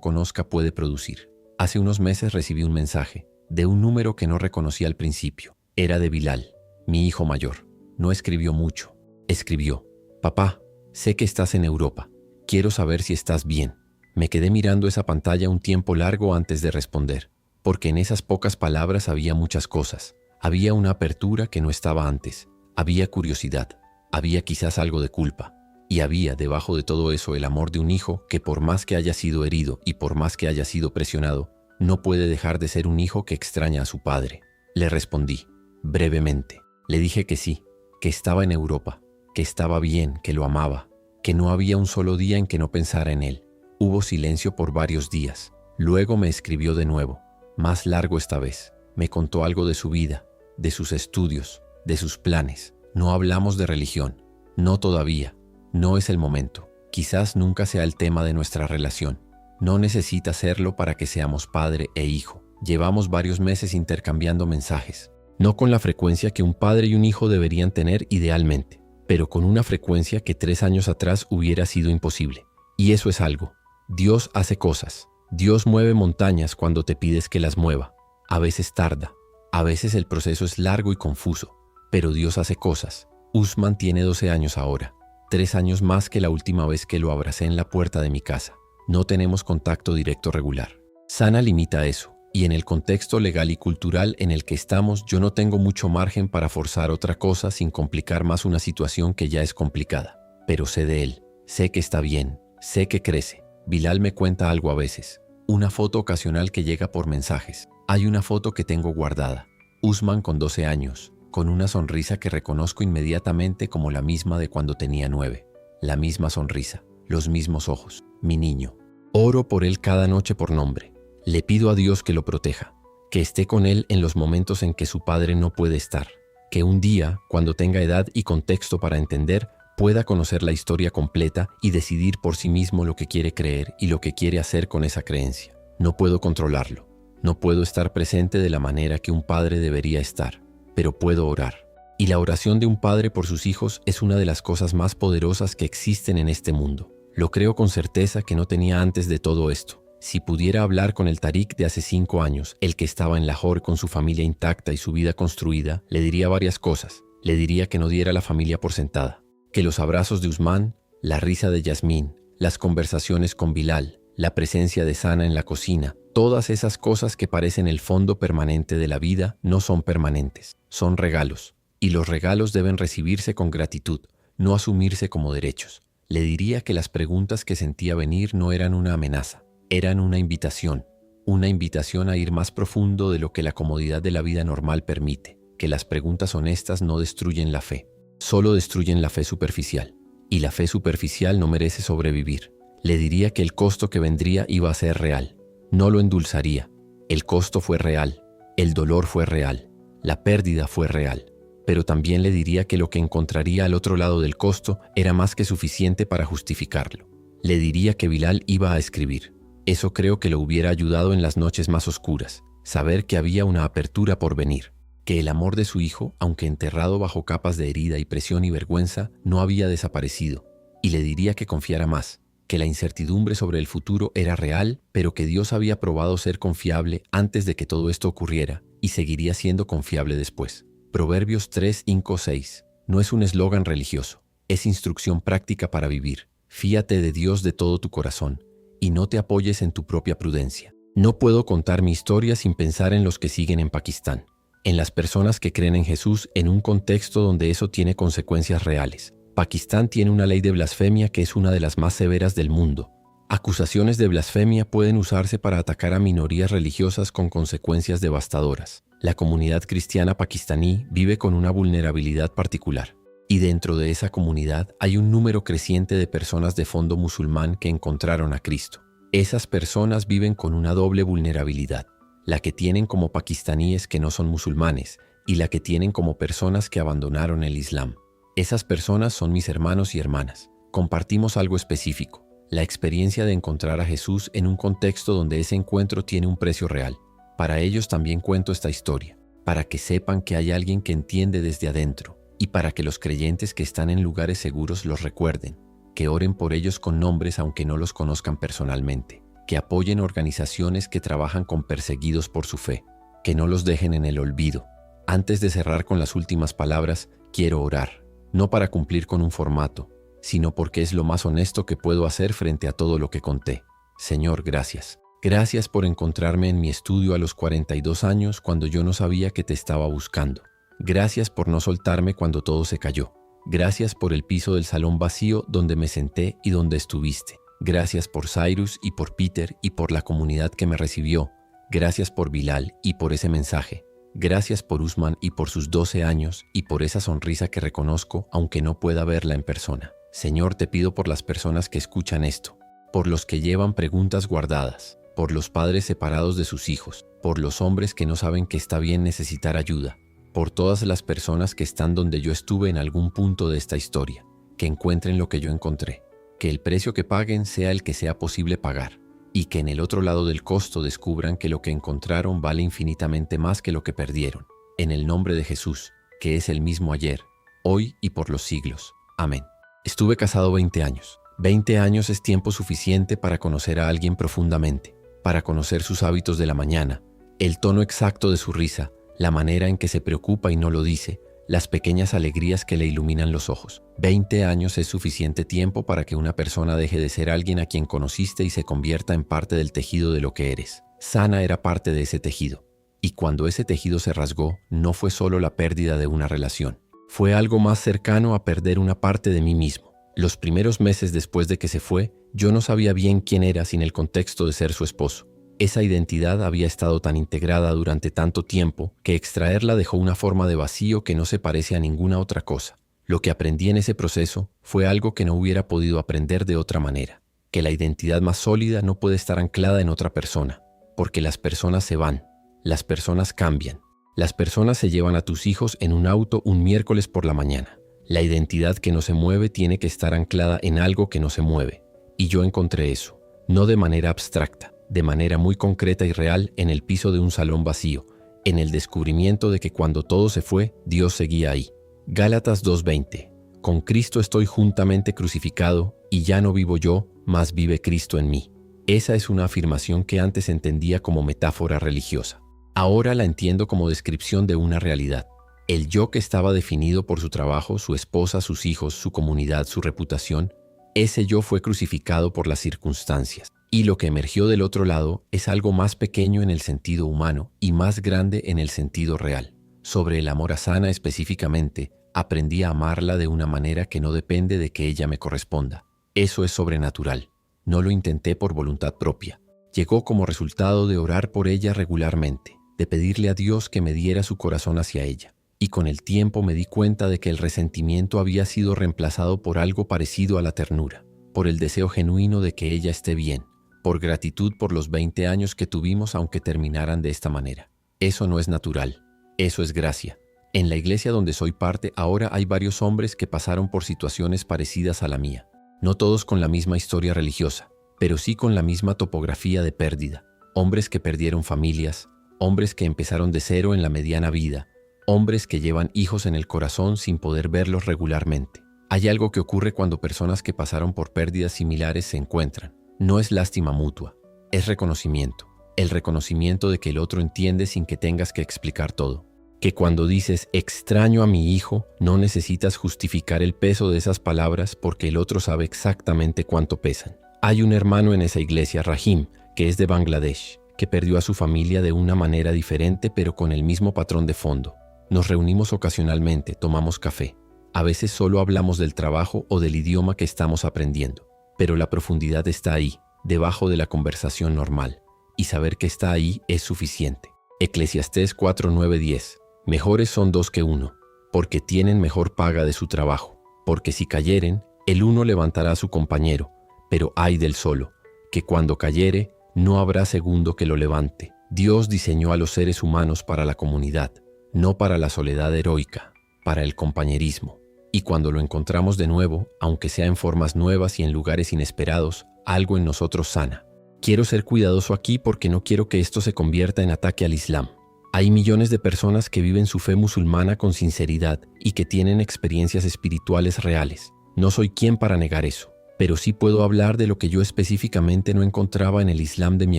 conozca puede producir. Hace unos meses recibí un mensaje de un número que no reconocí al principio. Era de Bilal, mi hijo mayor. No escribió mucho. Escribió: «Papá, sé que estás en Europa. Quiero saber si estás bien». Me quedé mirando esa pantalla un tiempo largo antes de responder, porque en esas pocas palabras había muchas cosas. Había una apertura que no estaba antes. Había curiosidad. Había quizás algo de culpa. Y había debajo de todo eso el amor de un hijo que, por más que haya sido herido y por más que haya sido presionado, no puede dejar de ser un hijo que extraña a su padre. Le respondí, brevemente. Le dije que sí, que estaba en Europa, que estaba bien, que lo amaba, que no había un solo día en que no pensara en él. Hubo silencio por varios días. Luego me escribió de nuevo, más largo esta vez. Me contó algo de su vida, de sus estudios, de sus planes. No hablamos de religión. No todavía. No es el momento. Quizás nunca sea el tema de nuestra relación. No necesita serlo para que seamos padre e hijo. Llevamos varios meses intercambiando mensajes. No con la frecuencia que un padre y un hijo deberían tener idealmente, pero con una frecuencia que 3 años atrás hubiera sido imposible. Y eso es algo. Dios hace cosas. Dios mueve montañas cuando te pides que las mueva. A veces tarda. A veces el proceso es largo y confuso. Pero Dios hace cosas. Usman tiene 12 años ahora. 3 años más que la última vez que lo abracé en la puerta de mi casa. No tenemos contacto directo regular. Sana limita eso. Y en el contexto legal y cultural en el que estamos, yo no tengo mucho margen para forzar otra cosa sin complicar más una situación que ya es complicada. Pero sé de él. Sé que está bien. Sé que crece. Bilal me cuenta algo a veces. Una foto ocasional que llega por mensajes. Hay una foto que tengo guardada. Usman con 12 años, con una sonrisa que reconozco inmediatamente como la misma de cuando tenía 9. La misma sonrisa, los mismos ojos. Mi niño. Oro por él cada noche por nombre. Le pido a Dios que lo proteja, que esté con él en los momentos en que su padre no puede estar. Que un día, cuando tenga edad y contexto para entender, pueda conocer la historia completa y decidir por sí mismo lo que quiere creer y lo que quiere hacer con esa creencia. No puedo controlarlo. No puedo estar presente de la manera que un padre debería estar, pero puedo orar. Y la oración de un padre por sus hijos es una de las cosas más poderosas que existen en este mundo. Lo creo con certeza que no tenía antes de todo esto. Si pudiera hablar con el Tariq de hace 5 años, el que estaba en Lahore con su familia intacta y su vida construida, le diría varias cosas. Le diría que no diera la familia por sentada. Que los abrazos de Usman, la risa de Yasmín, las conversaciones con Bilal, la presencia de Sana en la cocina, todas esas cosas que parecen el fondo permanente de la vida no son permanentes, son regalos. Y los regalos deben recibirse con gratitud, no asumirse como derechos. Le diría que las preguntas que sentía venir no eran una amenaza, eran una invitación. una invitación a ir más profundo de lo que la comodidad de la vida normal permite, que las preguntas honestas no destruyen la fe, solo destruyen la fe superficial, y la fe superficial no merece sobrevivir. Le diría que el costo que vendría iba a ser real, no lo endulzaría. El costo fue real, el dolor fue real, la pérdida fue real, pero también le diría que lo que encontraría al otro lado del costo era más que suficiente para justificarlo. Le diría que Bilal iba a escribir. Eso creo que lo hubiera ayudado en las noches más oscuras, saber que había una apertura por venir, que el amor de su hijo, aunque enterrado bajo capas de herida y presión y vergüenza, no había desaparecido. Y le diría que confiara más, que la incertidumbre sobre el futuro era real, pero que Dios había probado ser confiable antes de que todo esto ocurriera y seguiría siendo confiable después. Proverbios 3, 5, 6. No es un eslogan religioso, es instrucción práctica para vivir. Fíate de Dios de todo tu corazón y no te apoyes en tu propia prudencia. No puedo contar mi historia sin pensar en los que siguen en Pakistán, en las personas que creen en Jesús en un contexto donde eso tiene consecuencias reales. Pakistán tiene una ley de blasfemia que es una de las más severas del mundo. Acusaciones de blasfemia pueden usarse para atacar a minorías religiosas con consecuencias devastadoras. La comunidad cristiana pakistaní vive con una vulnerabilidad particular. Y dentro de esa comunidad hay un número creciente de personas de fondo musulmán que encontraron a Cristo. Esas personas viven con una doble vulnerabilidad, la que tienen como pakistaníes que no son musulmanes y la que tienen como personas que abandonaron el Islam. Esas personas son mis hermanos y hermanas. Compartimos algo específico, la experiencia de encontrar a Jesús en un contexto donde ese encuentro tiene un precio real. Para ellos también cuento esta historia, para que sepan que hay alguien que entiende desde adentro y para que los creyentes que están en lugares seguros los recuerden, que oren por ellos con nombres aunque no los conozcan personalmente, que apoyen organizaciones que trabajan con perseguidos por su fe, que no los dejen en el olvido. Antes de cerrar con las últimas palabras, quiero orar. No para cumplir con un formato, sino porque es lo más honesto que puedo hacer frente a todo lo que conté. Señor, gracias. Gracias por encontrarme en mi estudio a los 42 años cuando yo no sabía que te estaba buscando. Gracias por no soltarme cuando todo se cayó. Gracias por el piso del salón vacío donde me senté y donde estuviste. Gracias por Cyrus y por Peter y por la comunidad que me recibió. Gracias por Bilal y por ese mensaje. Gracias por Usman y por sus 12 años y por esa sonrisa que reconozco aunque no pueda verla en persona. Señor, te pido por las personas que escuchan esto, por los que llevan preguntas guardadas, por los padres separados de sus hijos, por los hombres que no saben que está bien necesitar ayuda, por todas las personas que están donde yo estuve en algún punto de esta historia, que encuentren lo que yo encontré, que el precio que paguen sea el que sea posible pagar, y que en el otro lado del costo descubran que lo que encontraron vale infinitamente más que lo que perdieron. En el nombre de Jesús, que es el mismo ayer, hoy y por los siglos. Amén. Estuve casado 20 años. 20 años es tiempo suficiente para conocer a alguien profundamente, para conocer sus hábitos de la mañana, el tono exacto de su risa, la manera en que se preocupa y no lo dice, las pequeñas alegrías que le iluminan los ojos. 20 años es suficiente tiempo para que una persona deje de ser alguien a quien conociste y se convierta en parte del tejido de lo que eres. Sana era parte de ese tejido. Y cuando ese tejido se rasgó, no fue solo la pérdida de una relación. Fue algo más cercano a perder una parte de mí mismo. Los primeros meses después de que se fue, yo no sabía bien quién era sin el contexto de ser su esposo. Esa identidad había estado tan integrada durante tanto tiempo que extraerla dejó una forma de vacío que no se parece a ninguna otra cosa. Lo que aprendí en ese proceso fue algo que no hubiera podido aprender de otra manera, que la identidad más sólida no puede estar anclada en otra persona, porque las personas se van, las personas cambian, las personas se llevan a tus hijos en un auto un miércoles por la mañana. La identidad que no se mueve tiene que estar anclada en algo que no se mueve, y yo encontré eso, no de manera abstracta, de manera muy concreta y real en el piso de un salón vacío, en el descubrimiento de que cuando todo se fue, Dios seguía ahí. Gálatas 2:20. Con Cristo estoy juntamente crucificado, y ya no vivo yo, mas vive Cristo en mí. Esa es una afirmación que antes entendía como metáfora religiosa. Ahora la entiendo como descripción de una realidad. El yo que estaba definido por su trabajo, su esposa, sus hijos, su comunidad, su reputación, ese yo fue crucificado por las circunstancias. Y lo que emergió del otro lado es algo más pequeño en el sentido humano y más grande en el sentido real. Sobre el amor a Sana específicamente, aprendí a amarla de una manera que no depende de que ella me corresponda. Eso es sobrenatural. No lo intenté por voluntad propia. Llegó como resultado de orar por ella regularmente, de pedirle a Dios que me diera su corazón hacia ella. Y con el tiempo me di cuenta de que el resentimiento había sido reemplazado por algo parecido a la ternura, por el deseo genuino de que ella esté bien, por gratitud por los 20 años que tuvimos aunque terminaran de esta manera. Eso no es natural, eso es gracia. En la iglesia donde soy parte ahora hay varios hombres que pasaron por situaciones parecidas a la mía. No todos con la misma historia religiosa, pero sí con la misma topografía de pérdida. Hombres que perdieron familias, hombres que empezaron de cero en la mediana vida, hombres que llevan hijos en el corazón sin poder verlos regularmente. Hay algo que ocurre cuando personas que pasaron por pérdidas similares se encuentran. No es lástima mutua, es reconocimiento. El reconocimiento de que el otro entiende sin que tengas que explicar todo. Que cuando dices extraño a mi hijo, no necesitas justificar el peso de esas palabras porque el otro sabe exactamente cuánto pesan. Hay un hermano en esa iglesia, Rahim, que es de Bangladesh, que perdió a su familia de una manera diferente pero con el mismo patrón de fondo. Nos reunimos ocasionalmente, tomamos café. A veces solo hablamos del trabajo o del idioma que estamos aprendiendo, pero la profundidad está ahí, debajo de la conversación normal, y saber que está ahí es suficiente. Eclesiastés 4:9-10. Mejores son dos que uno, porque tienen mejor paga de su trabajo, porque si cayeren, el uno levantará a su compañero, pero ay del solo, que cuando cayere, no habrá segundo que lo levante. Dios diseñó a los seres humanos para la comunidad, no para la soledad heroica, para el compañerismo. Y cuando lo encontramos de nuevo, aunque sea en formas nuevas y en lugares inesperados, algo en nosotros sana. Quiero ser cuidadoso aquí porque no quiero que esto se convierta en ataque al Islam. Hay millones de personas que viven su fe musulmana con sinceridad y que tienen experiencias espirituales reales. No soy quien para negar eso, pero sí puedo hablar de lo que yo específicamente no encontraba en el Islam de mi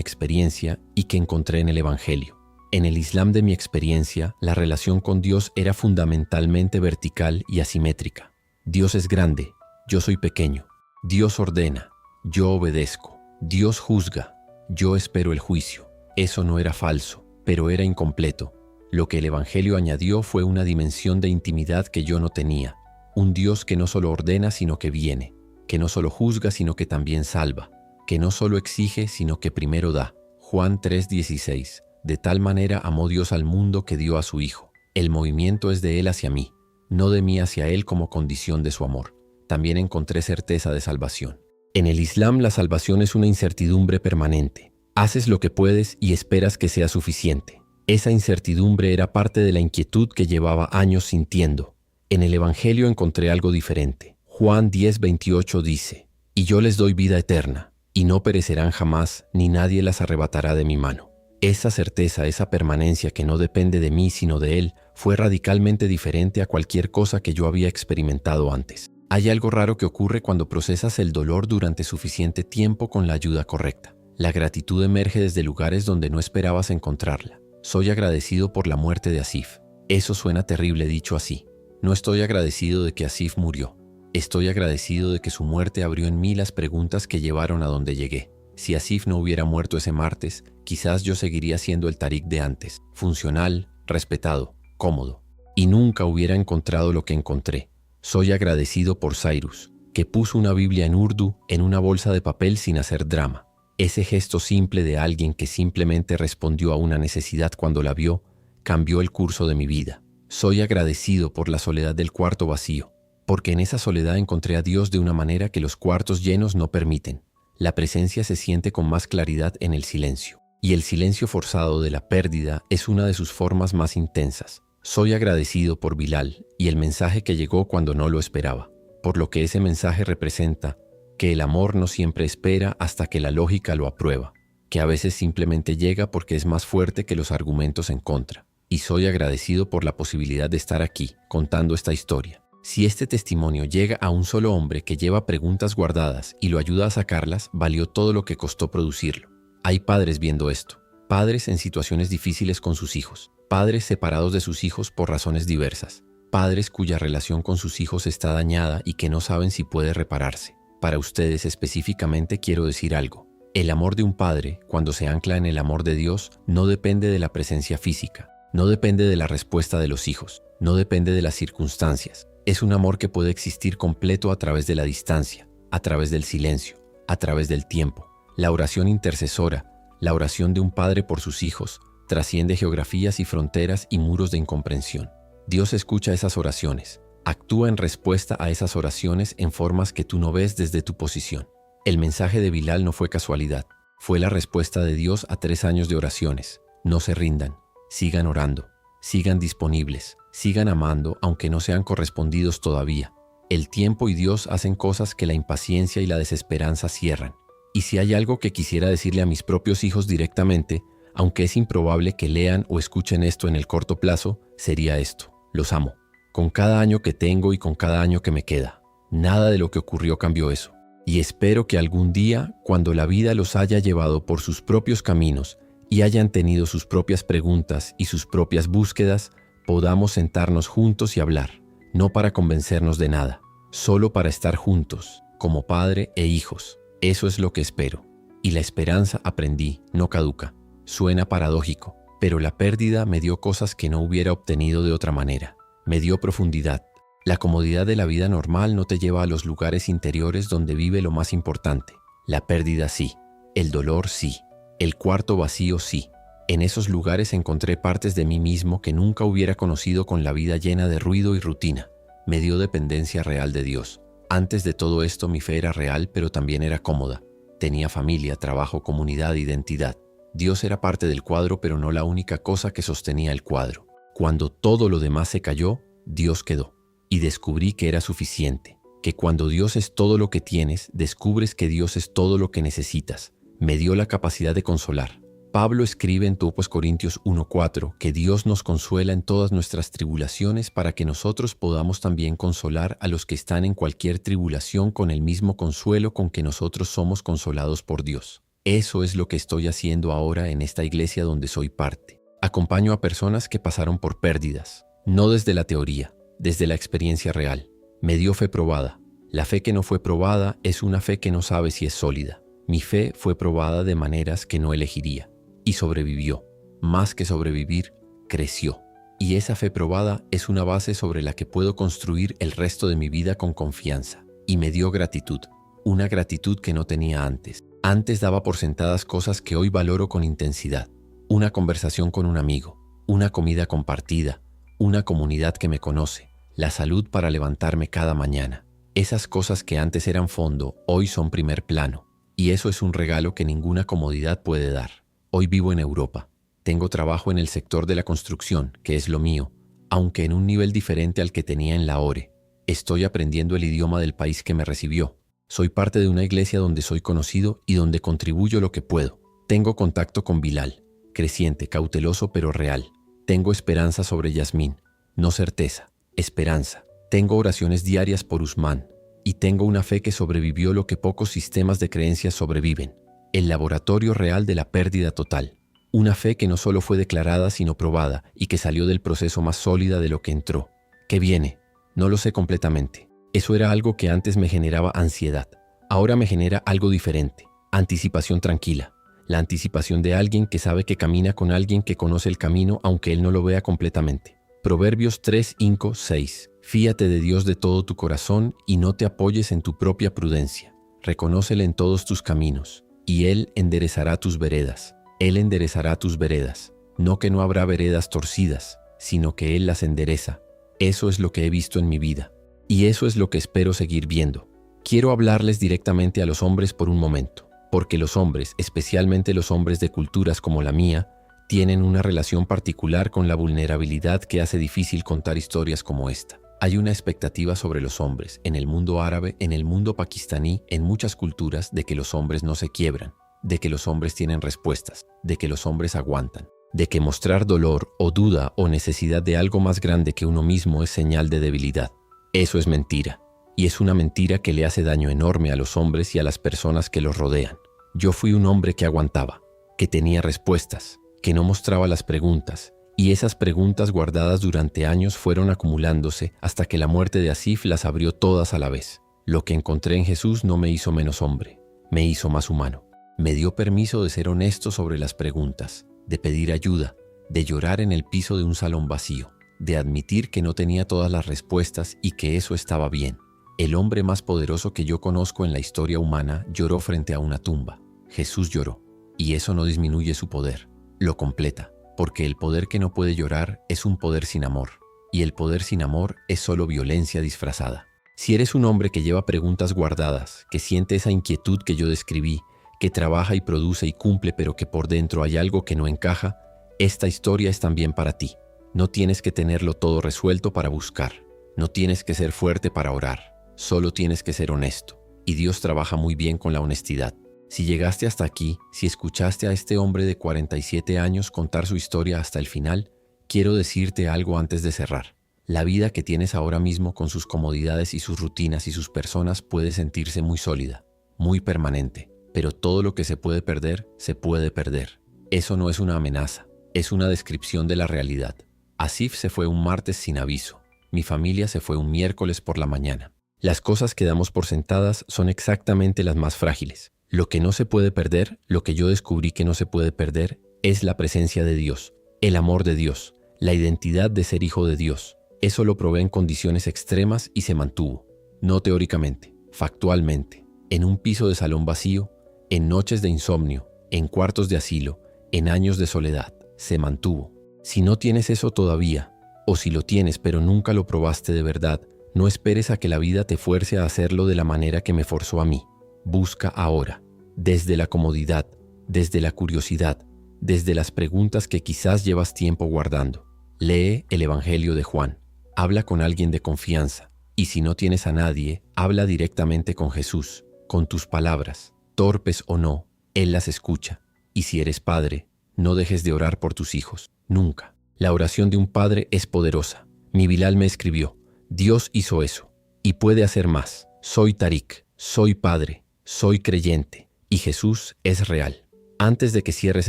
experiencia y que encontré en el Evangelio. En el Islam de mi experiencia, la relación con Dios era fundamentalmente vertical y asimétrica. Dios es grande, yo soy pequeño. Dios ordena, yo obedezco. Dios juzga, yo espero el juicio. Eso no era falso, pero era incompleto. Lo que el Evangelio añadió fue una dimensión de intimidad que yo no tenía. Un Dios que no solo ordena, sino que viene. Que no solo juzga, sino que también salva. Que no solo exige, sino que primero da. Juan 3:16. De tal manera amó Dios al mundo que dio a su Hijo. El movimiento es de Él hacia mí, no de mí hacia Él como condición de su amor. También encontré certeza de salvación. En el Islam la salvación es una incertidumbre permanente. Haces lo que puedes y esperas que sea suficiente. Esa incertidumbre era parte de la inquietud que llevaba años sintiendo. En el Evangelio encontré algo diferente. Juan 10:28 dice, y yo les doy vida eterna, y no perecerán jamás, ni nadie las arrebatará de mi mano. Esa certeza, esa permanencia que no depende de mí sino de Él, fue radicalmente diferente a cualquier cosa que yo había experimentado antes. Hay algo raro que ocurre cuando procesas el dolor durante suficiente tiempo con la ayuda correcta. La gratitud emerge desde lugares donde no esperabas encontrarla. Soy agradecido por la muerte de Asif. Eso suena terrible dicho así. No estoy agradecido de que Asif murió. Estoy agradecido de que su muerte abrió en mí las preguntas que llevaron a donde llegué. Si Asif no hubiera muerto ese martes, quizás yo seguiría siendo el Tariq de antes, funcional, respetado, cómodo, y nunca hubiera encontrado lo que encontré. Soy agradecido por Cyrus, que puso una Biblia en Urdu en una bolsa de papel sin hacer drama. Ese gesto simple de alguien que simplemente respondió a una necesidad cuando la vio, cambió el curso de mi vida. Soy agradecido por la soledad del cuarto vacío, porque en esa soledad encontré a Dios de una manera que los cuartos llenos no permiten. La presencia se siente con más claridad en el silencio, y el silencio forzado de la pérdida es una de sus formas más intensas. Soy agradecido por Bilal y el mensaje que llegó cuando no lo esperaba, por lo que ese mensaje representa que el amor no siempre espera hasta que la lógica lo aprueba, que a veces simplemente llega porque es más fuerte que los argumentos en contra. Y soy agradecido por la posibilidad de estar aquí, contando esta historia. Si este testimonio llega a un solo hombre que lleva preguntas guardadas y lo ayuda a sacarlas, valió todo lo que costó producirlo. Hay padres viendo esto, padres en situaciones difíciles con sus hijos, padres separados de sus hijos por razones diversas, padres cuya relación con sus hijos está dañada y que no saben si puede repararse. Para ustedes específicamente quiero decir algo. El amor de un padre, cuando se ancla en el amor de Dios, no depende de la presencia física, no depende de la respuesta de los hijos, no depende de las circunstancias. Es un amor que puede existir completo a través de la distancia, a través del silencio, a través del tiempo. La oración intercesora, La oración de un padre por sus hijos trasciende geografías y fronteras y muros de incomprensión. Dios escucha esas oraciones, actúa en respuesta a esas oraciones en formas que tú no ves desde tu posición. El mensaje de Bilal no fue casualidad, fue la respuesta de Dios a 3 años de oraciones. No se rindan, sigan orando, sigan disponibles, sigan amando aunque no sean correspondidos todavía. El tiempo y Dios hacen cosas que la impaciencia y la desesperanza cierran. Y si hay algo que quisiera decirle a mis propios hijos directamente, aunque es improbable que lean o escuchen esto en el corto plazo, sería esto: los amo. Con cada año que tengo y con cada año que me queda, nada de lo que ocurrió cambió eso. Y espero que algún día, cuando la vida los haya llevado por sus propios caminos y hayan tenido sus propias preguntas y sus propias búsquedas, podamos sentarnos juntos y hablar, no para convencernos de nada, solo para estar juntos, como padre e hijos. Eso es lo que espero. Y la esperanza, aprendí, no caduca. Suena paradójico, pero la pérdida me dio cosas que no hubiera obtenido de otra manera. Me dio profundidad. La comodidad de la vida normal no te lleva a los lugares interiores donde vive lo más importante. La pérdida sí, el dolor sí, el cuarto vacío sí. En esos lugares encontré partes de mí mismo que nunca hubiera conocido con la vida llena de ruido y rutina. Me dio dependencia real de Dios. Antes de todo esto mi fe era real, pero también era cómoda. Tenía familia, trabajo, comunidad, identidad. Dios era parte del cuadro, pero no la única cosa que sostenía el cuadro. Cuando todo lo demás se cayó, Dios quedó. Y descubrí que era suficiente, que cuando Dios es todo lo que tienes, descubres que Dios es todo lo que necesitas. Me dio la capacidad de consolar. Pablo escribe en 2 Corintios 1:4 que Dios nos consuela en todas nuestras tribulaciones para que nosotros podamos también consolar a los que están en cualquier tribulación con el mismo consuelo con que nosotros somos consolados por Dios. Eso es lo que estoy haciendo ahora en esta iglesia donde soy parte. Acompaño a personas que pasaron por pérdidas, no desde la teoría, desde la experiencia real. Me dio fe probada. La fe que no fue probada es una fe que no sabe si es sólida. Mi fe fue probada de maneras que no elegiría. Y sobrevivió. Más que sobrevivir, creció. Y esa fe probada es una base sobre la que puedo construir el resto de mi vida con confianza. Y me dio gratitud. Una gratitud que no tenía antes. Antes daba por sentadas cosas que hoy valoro con intensidad. Una conversación con un amigo, una comida compartida, una comunidad que me conoce, la salud para levantarme cada mañana. Esas cosas que antes eran fondo, hoy son primer plano. Y eso es un regalo que ninguna comodidad puede dar. Hoy vivo en Europa. Tengo trabajo en el sector de la construcción, que es lo mío, aunque en un nivel diferente al que tenía en Lahore. Estoy aprendiendo el idioma del país que me recibió. Soy parte de una iglesia donde soy conocido y donde contribuyo lo que puedo. Tengo contacto con Bilal, creciente, cauteloso pero real. Tengo esperanza sobre Yasmín, no certeza, esperanza. Tengo oraciones diarias por Usman y tengo una fe que sobrevivió lo que pocos sistemas de creencias sobreviven. El laboratorio real de la pérdida total. Una fe que no solo fue declarada sino probada y que salió del proceso más sólida de lo que entró. ¿Qué viene? No lo sé completamente. Eso era algo que antes me generaba ansiedad. Ahora me genera algo diferente. Anticipación tranquila. La anticipación de alguien que sabe que camina con alguien que conoce el camino aunque él no lo vea completamente. Proverbios 3:5-6. Fíate de Dios de todo tu corazón y no te apoyes en tu propia prudencia. Reconócele en todos tus caminos. Y Él enderezará tus veredas. Él enderezará tus veredas. No que no habrá veredas torcidas, sino que Él las endereza. Eso es lo que he visto en mi vida. Y eso es lo que espero seguir viendo. Quiero hablarles directamente a los hombres por un momento, porque los hombres, especialmente los hombres de culturas como la mía, tienen una relación particular con la vulnerabilidad que hace difícil contar historias como esta. Hay una expectativa sobre los hombres, en el mundo árabe, en el mundo pakistaní, en muchas culturas, de que los hombres no se quiebran, de que los hombres tienen respuestas, de que los hombres aguantan, de que mostrar dolor o duda o necesidad de algo más grande que uno mismo es señal de debilidad. Eso es mentira, y es una mentira que le hace daño enorme a los hombres y a las personas que los rodean. Yo fui un hombre que aguantaba, que tenía respuestas, que no mostraba las preguntas, y esas preguntas guardadas durante años fueron acumulándose hasta que la muerte de Asif las abrió todas a la vez. Lo que encontré en Jesús no me hizo menos hombre, me hizo más humano. Me dio permiso de ser honesto sobre las preguntas, de pedir ayuda, de llorar en el piso de un salón vacío, de admitir que no tenía todas las respuestas y que eso estaba bien. El hombre más poderoso que yo conozco en la historia humana lloró frente a una tumba. Jesús lloró. y eso no disminuye su poder, lo completa, porque el poder que no puede llorar es un poder sin amor, y el poder sin amor es solo violencia disfrazada. Si eres un hombre que lleva preguntas guardadas, que siente esa inquietud que yo describí, que trabaja y produce y cumple pero que por dentro hay algo que no encaja, esta historia es también para ti. No tienes que tenerlo todo resuelto para buscar, no tienes que ser fuerte para orar, solo tienes que ser honesto, y Dios trabaja muy bien con la honestidad. Si llegaste hasta aquí, si escuchaste a este hombre de 47 años contar su historia hasta el final, quiero decirte algo antes de cerrar. La vida que tienes ahora mismo con sus comodidades y sus rutinas y sus personas puede sentirse muy sólida, muy permanente, pero todo lo que se puede perder, se puede perder. Eso no es una amenaza, es una descripción de la realidad. Asif se fue un martes sin aviso. Mi familia se fue un miércoles por la mañana. Las cosas que damos por sentadas son exactamente las más frágiles. Lo que no se puede perder, lo que yo descubrí que no se puede perder, es la presencia de Dios, el amor de Dios, la identidad de ser hijo de Dios. Eso lo probé en condiciones extremas y se mantuvo. No teóricamente, factualmente, en un piso de salón vacío, en noches de insomnio, en cuartos de asilo, en años de soledad. Se mantuvo. Si no tienes eso todavía, o si lo tienes pero nunca lo probaste de verdad, no esperes a que la vida te fuerce a hacerlo de la manera que me forzó a mí. Busca ahora, desde la comodidad, desde la curiosidad, desde las preguntas que quizás llevas tiempo guardando. Lee el Evangelio de Juan. Habla con alguien de confianza. Y si no tienes a nadie, habla directamente con Jesús, con tus palabras. Torpes o no, Él las escucha. Y si eres padre, no dejes de orar por tus hijos. Nunca. La oración de un padre es poderosa. Mi Bilal me escribió, Dios hizo eso. Y puede hacer más. Soy Tarik, soy padre, soy creyente. Y Jesús es real. Antes de que cierres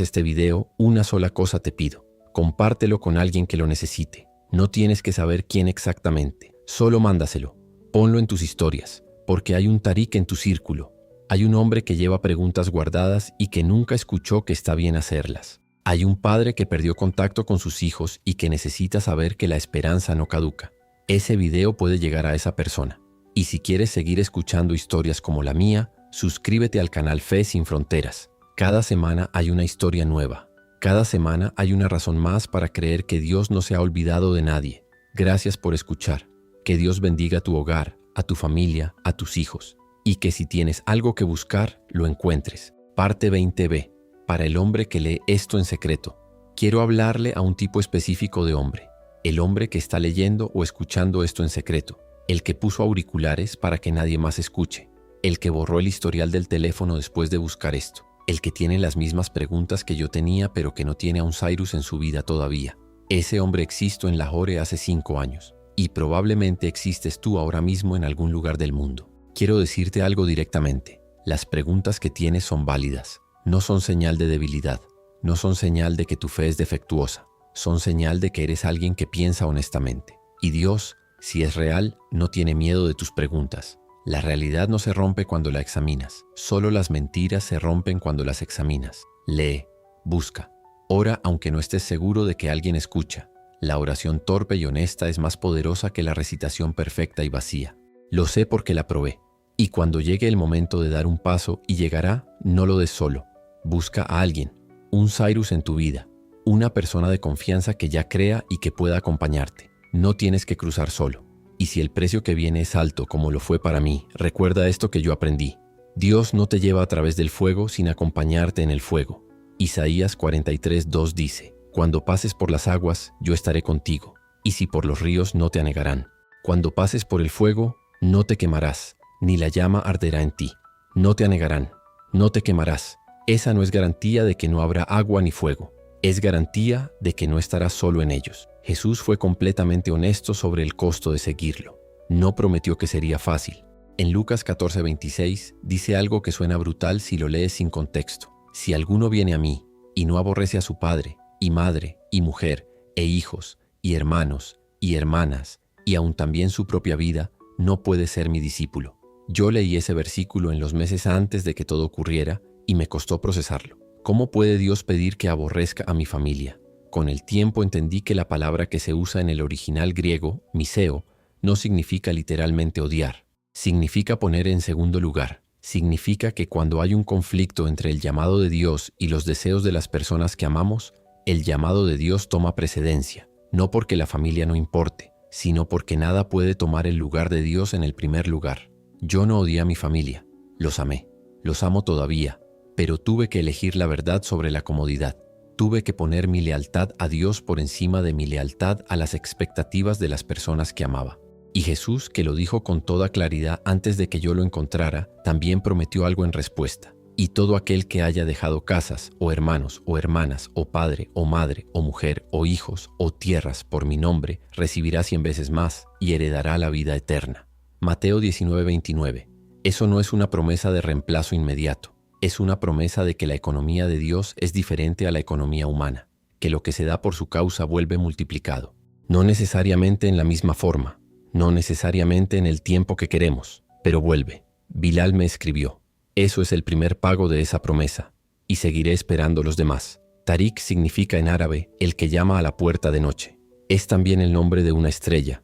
este video, una sola cosa te pido. Compártelo con alguien que lo necesite. No tienes que saber quién exactamente. Solo mándaselo. Ponlo en tus historias. Porque hay un Tarik en tu círculo. Hay un hombre que lleva preguntas guardadas y que nunca escuchó que está bien hacerlas. Hay un padre que perdió contacto con sus hijos y que necesita saber que la esperanza no caduca. Ese video puede llegar a esa persona. Y si quieres seguir escuchando historias como la mía, suscríbete al canal Fe Sin Fronteras. Cada semana hay una historia nueva. Cada semana hay una razón más para creer que Dios no se ha olvidado de nadie. Gracias por escuchar. Que Dios bendiga tu hogar, a tu familia, a tus hijos. Y que si tienes algo que buscar, lo encuentres. Parte 20b. Para el hombre que lee esto en secreto. Quiero hablarle a un tipo específico de hombre. El hombre que está leyendo o escuchando esto en secreto. El que puso auriculares para que nadie más escuche. El que borró el historial del teléfono después de buscar esto. El que tiene las mismas preguntas que yo tenía pero que no tiene a un Cyrus en su vida todavía. Ese hombre existo en Lahore hace 5 años. Y probablemente existes tú ahora mismo en algún lugar del mundo. Quiero decirte algo directamente. Las preguntas que tienes son válidas. No son señal de debilidad. No son señal de que tu fe es defectuosa. Son señal de que eres alguien que piensa honestamente. Y Dios, si es real, no tiene miedo de tus preguntas. La realidad no se rompe cuando la examinas. Solo las mentiras se rompen cuando las examinas. Lee, busca, ora aunque no estés seguro de que alguien escucha. La oración torpe y honesta es más poderosa que la recitación perfecta y vacía. Lo sé porque la probé. Y cuando llegue el momento de dar un paso, y llegará, no lo des solo. Busca a alguien, un Cyrus en tu vida, una persona de confianza que ya crea y que pueda acompañarte. No tienes que cruzar solo. Y si el precio que viene es alto como lo fue para mí, recuerda esto que yo aprendí. Dios no te lleva a través del fuego sin acompañarte en el fuego. Isaías 43:2 dice, cuando pases por las aguas, yo estaré contigo, y si por los ríos no te anegarán. Cuando pases por el fuego, no te quemarás, ni la llama arderá en ti. No te anegarán, no te quemarás. Esa no es garantía de que no habrá agua ni fuego. Es garantía de que no estarás solo en ellos. Jesús fue completamente honesto sobre el costo de seguirlo. No prometió que sería fácil. En Lucas 14:26 dice algo que suena brutal si lo lees sin contexto. Si alguno viene a mí y no aborrece a su padre, y madre, y mujer, e hijos, y hermanos, y hermanas, y aun también su propia vida, no puede ser mi discípulo. Yo leí ese versículo en los meses antes de que todo ocurriera y me costó procesarlo. ¿Cómo puede Dios pedir que aborrezca a mi familia? Con el tiempo entendí que la palabra que se usa en el original griego, miseo, no significa literalmente odiar. Significa poner en segundo lugar. Significa que cuando hay un conflicto entre el llamado de Dios y los deseos de las personas que amamos, el llamado de Dios toma precedencia, no porque la familia no importe, sino porque nada puede tomar el lugar de Dios en el primer lugar. Yo no odié a mi familia, los amé, los amo todavía, pero tuve que elegir la verdad sobre la comodidad. Tuve que poner mi lealtad a Dios por encima de mi lealtad a las expectativas de las personas que amaba. Y Jesús, que lo dijo con toda claridad antes de que yo lo encontrara, también prometió algo en respuesta. Y todo aquel que haya dejado casas, o hermanos, o hermanas, o padre, o madre, o mujer, o hijos, o tierras por mi nombre, recibirá 100 veces más y heredará la vida eterna. Mateo 19:29. Eso no es una promesa de reemplazo inmediato. Es una promesa de que la economía de Dios es diferente a la economía humana, que lo que se da por su causa vuelve multiplicado. No necesariamente en la misma forma, no necesariamente en el tiempo que queremos, pero vuelve. Bilal me escribió. Eso es el primer pago de esa promesa, y seguiré esperando los demás. Tariq significa en árabe el que llama a la puerta de noche. Es también el nombre de una estrella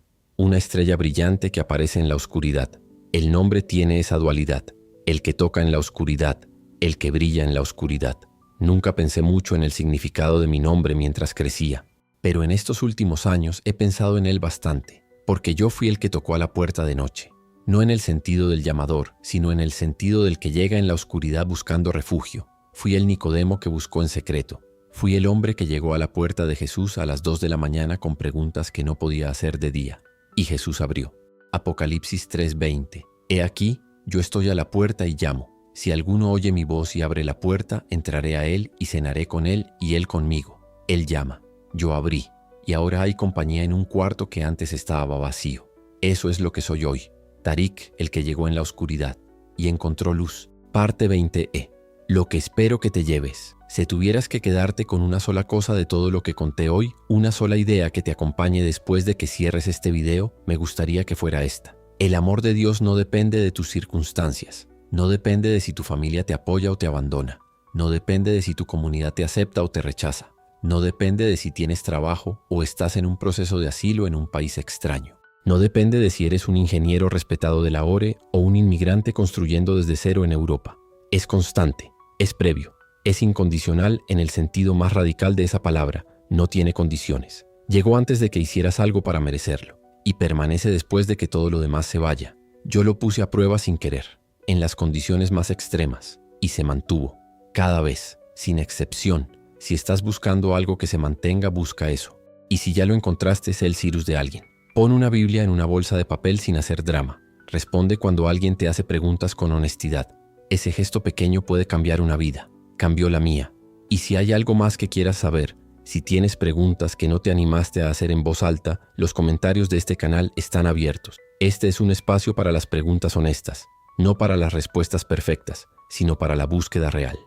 brillante que aparece en la oscuridad. El nombre tiene esa dualidad, el que toca en la oscuridad, el que brilla en la oscuridad. Nunca pensé mucho en el significado de mi nombre mientras crecía, pero en estos últimos años he pensado en él bastante, porque yo fui el que tocó a la puerta de noche. No en el sentido del llamador, sino en el sentido del que llega en la oscuridad buscando refugio. Fui el Nicodemo que buscó en secreto. Fui el hombre que llegó a la puerta de Jesús a las 2 de la mañana con preguntas que no podía hacer de día. Y Jesús abrió. Apocalipsis 3:20. He aquí, yo estoy a la puerta y llamo. Si alguno oye mi voz y abre la puerta, entraré a él y cenaré con él y él conmigo. Él llama. Yo abrí. Y ahora hay compañía en un cuarto que antes estaba vacío. Eso es lo que soy hoy. Tariq, el que llegó en la oscuridad y encontró luz. Parte 20e. Lo que espero que te lleves. Si tuvieras que quedarte con una sola cosa de todo lo que conté hoy, una sola idea que te acompañe después de que cierres este video, me gustaría que fuera esta. El amor de Dios no depende de tus circunstancias. No depende de si tu familia te apoya o te abandona. No depende de si tu comunidad te acepta o te rechaza. No depende de si tienes trabajo o estás en un proceso de asilo en un país extraño. No depende de si eres un ingeniero respetado de la ORE o un inmigrante construyendo desde cero en Europa. Es constante, es previo, es incondicional en el sentido más radical de esa palabra, no tiene condiciones. Llegó antes de que hicieras algo para merecerlo y permanece después de que todo lo demás se vaya. Yo lo puse a prueba sin querer, en las condiciones más extremas, y se mantuvo. Cada vez, sin excepción, si estás buscando algo que se mantenga, busca eso. Y si ya lo encontraste, sé el Cyrus de alguien. Pon una Biblia en una bolsa de papel sin hacer drama. Responde cuando alguien te hace preguntas con honestidad. Ese gesto pequeño puede cambiar una vida. Cambió la mía. Y si hay algo más que quieras saber, si tienes preguntas que no te animaste a hacer en voz alta, los comentarios de este canal están abiertos. Este es un espacio para las preguntas honestas, no para las respuestas perfectas, sino para la búsqueda real.